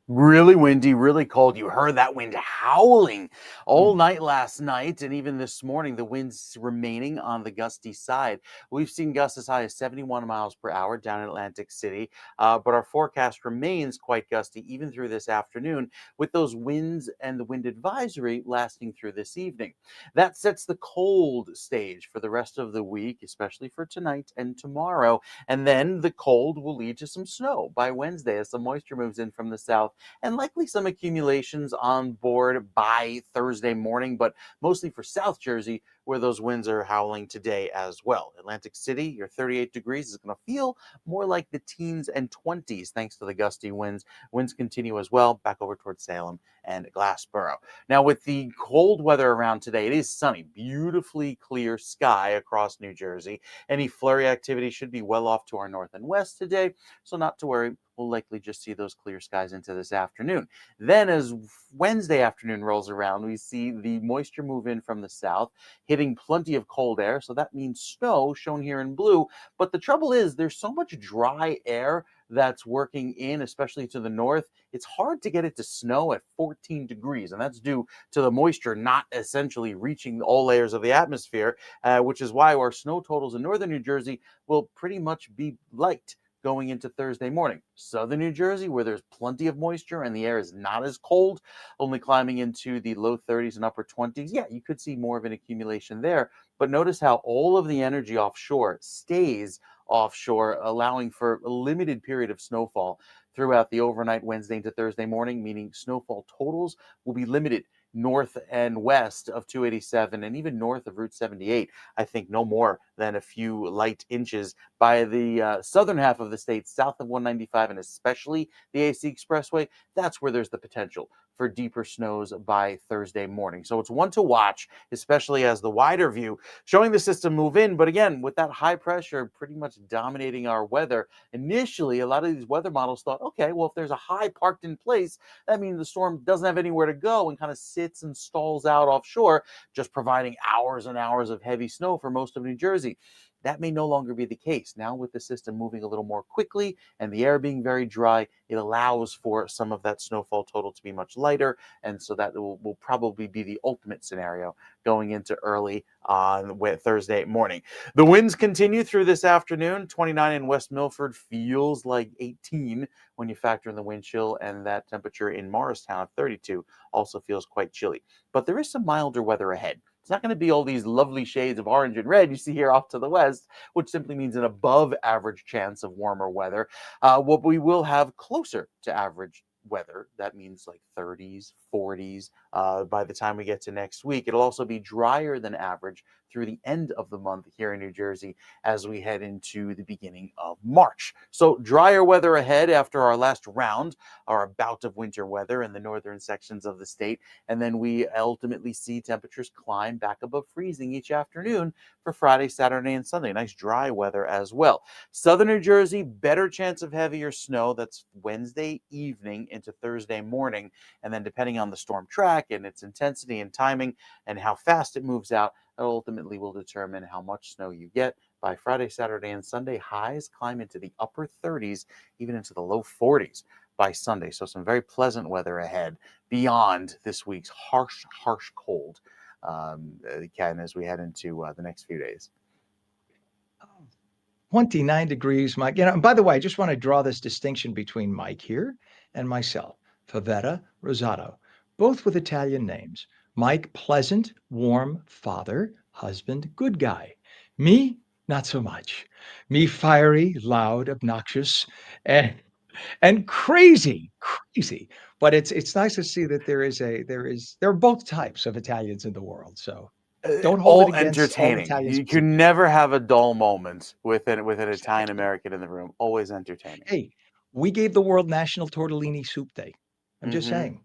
Really windy, really cold. You heard that wind howling all night last night, and even this morning, the wind's remaining on the gusty side. We've seen gusts as high as 71 miles per hour down in Atlantic City, but our forecast remains quite gusty even through this afternoon, with those winds and the wind advisory lasting through this evening. That sets the cold stage for the rest of the week, especially for tonight and tomorrow, and then the cold will lead to some snow by Wednesday as the moisture moves in from the south, and likely some accumulations on board by Thursday morning, but mostly for South Jersey, where those winds are howling today as well. Atlantic City, your 38 degrees is going to feel more like the teens and 20s thanks to the gusty winds. Winds continue as well back over towards Salem and Glassboro. Now, with the cold weather around today, it is sunny, beautifully clear sky across New Jersey. Any flurry activity should be well off to our north and west today, so not to worry. We'll likely just see those clear skies into this afternoon. Then as Wednesday afternoon rolls around, we see the moisture move in from the south, hitting plenty of cold air. So that means snow shown here in blue. But the trouble is there's so much dry air that's working in, especially to the north. It's hard to get it to snow at 14 degrees. And that's due to the moisture not essentially reaching all layers of the atmosphere, which is why our snow totals in northern New Jersey will pretty much be light going into Thursday morning. Southern New Jersey, where there's plenty of moisture and the air is not as cold, only climbing into the low 30s and upper 20s. Yeah, you could see more of an accumulation there. But notice how all of the energy offshore stays offshore, allowing for a limited period of snowfall throughout the overnight Wednesday into Thursday morning, meaning snowfall totals will be limited north and west of 287 and even north of Route 78. I think no more than a few light inches by the southern half of the state, south of 195, and especially the AC Expressway. That's where there's the potential for deeper snows by Thursday morning. So it's one to watch, especially as the wider view showing the system move in. But again, with that high pressure pretty much dominating our weather, initially, a lot of these weather models thought, okay, well, if there's a high parked in place, that means the storm doesn't have anywhere to go and kind of sits and stalls out offshore, just providing hours and hours of heavy snow for most of New Jersey. That may no longer be the case. Now, with the system moving a little more quickly and the air being very dry, it allows for some of that snowfall total to be much lighter. And so that will probably be the ultimate scenario going into early on Thursday morning. The winds continue through this afternoon. 29 in West Milford feels like 18 when you factor in the wind chill, and that temperature in Morristown of 32 also feels quite chilly. But there is some milder weather ahead. It's not going to be all these lovely shades of orange and red you see here off to the west, which simply means an above average chance of warmer weather. What we will have closer to average weather. That means like 30s, 40s by the time we get to next week. It'll also be drier than average through the end of the month here in New Jersey as we head into the beginning of March. So drier weather ahead after our last round, our bout of winter weather in the northern sections of the state. And then we ultimately see temperatures climb back above freezing each afternoon for Friday, Saturday, and Sunday. Nice dry weather as well. Southern New Jersey, better chance of heavier snow. That's Wednesday evening into Thursday morning. And then depending on the storm track and its intensity and timing and how fast it moves out, that ultimately will determine how much snow you get. By Friday, Saturday, and Sunday, highs climb into the upper 30s, even into the low 40s by Sunday. So some very pleasant weather ahead beyond this week's harsh, harsh cold, Ken, as we head into the next few days. 29 degrees, Mike. And by the way, I just want to draw this distinction between Mike here and myself, Favetta Rosato, both with Italian names. Mike, pleasant, warm father, husband, good guy. Me, not so much. Me, fiery, loud, obnoxious, and crazy, crazy. But it's nice to see that there are both types of Italians in the world. So don't hold it All against all entertaining. Italians. You can never have a dull moment with an Italian American in the room. Always entertaining. Hey, we gave the world National Tortellini Soup Day. I'm just Mm-hmm. saying,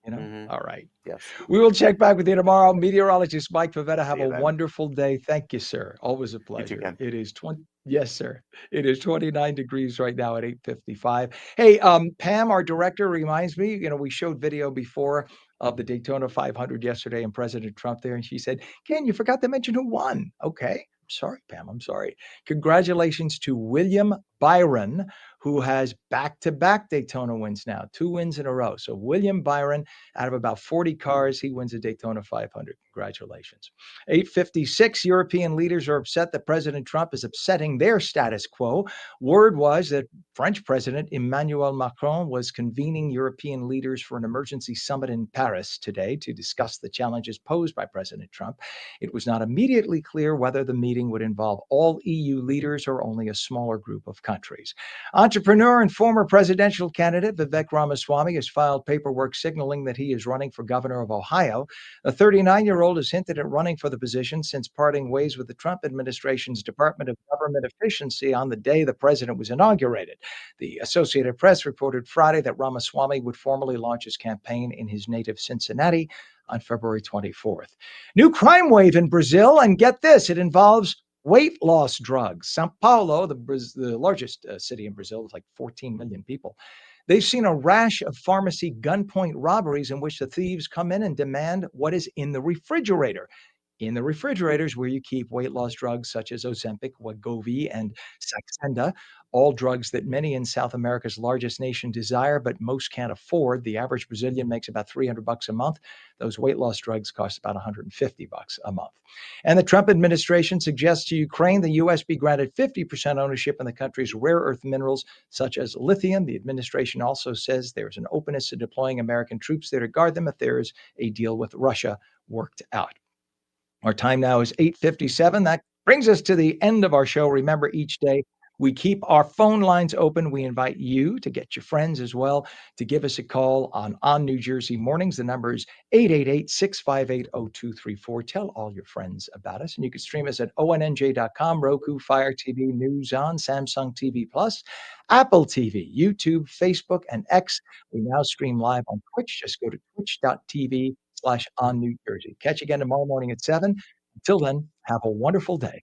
you know? Mm-hmm. All right. Yes. We will check back with you tomorrow. Meteorologist Mike Favetta, have See a you then. wonderful day. Thank you, sir. Always a You too, pleasure. Ken. It is 20. Yes, sir. It is 29 degrees right now at 8:55. Hey, Pam, our director, reminds me, we showed video before of the Daytona 500 yesterday and President Trump there, and she said, Ken, you forgot to mention who won. Okay. I'm sorry, Pam. I'm sorry. Congratulations to William Byron, who has back-to-back Daytona wins now, 2 wins in a row. So William Byron, out of about 40 cars, he wins a Daytona 500. Congratulations. 8:56, European leaders are upset that President Trump is upsetting their status quo. Word was that French President Emmanuel Macron was convening European leaders for an emergency summit in Paris today to discuss the challenges posed by President Trump. It was not immediately clear whether the meeting would involve all EU leaders or only a smaller group of countries. Entrepreneur and former presidential candidate Vivek Ramaswamy has filed paperwork signaling that he is running for governor of Ohio. The 39-year-old has hinted at running for the position since parting ways with the Trump administration's Department of Government Efficiency on the day the president was inaugurated. The Associated Press reported Friday that Ramaswamy would formally launch his campaign in his native Cincinnati on February 24th. New crime wave in Brazil, and get this, it involves weight loss drugs. Sao Paulo, the largest city in Brazil, with like 14 million people, they've seen a rash of pharmacy gunpoint robberies in which the thieves come in and demand what is in the refrigerator. in the refrigerators where you keep weight loss drugs such as Ozempic, Wegovy, and Saxenda, all drugs that many in South America's largest nation desire, but most can't afford. The average Brazilian makes about $300 a month. Those weight loss drugs cost about $150 a month. And the Trump administration suggests to Ukraine the U.S. be granted 50% ownership in the country's rare earth minerals, such as lithium. The administration also says there's an openness to deploying American troops there to guard them if there is a deal with Russia worked out. Our time now is 8:57. That brings us to the end of our show. Remember, each day we keep our phone lines open. We invite you to get your friends as well to give us a call on New Jersey Mornings. The number is 888-658-0234. Tell all your friends about us. And you can stream us at ONNJ.com, Roku, Fire TV, News On, Samsung TV Plus, Apple TV, YouTube, Facebook, and X. We now stream live on Twitch. Just go to twitch.tv/on New Jersey. Catch you again tomorrow morning at 7. Until then, have a wonderful day.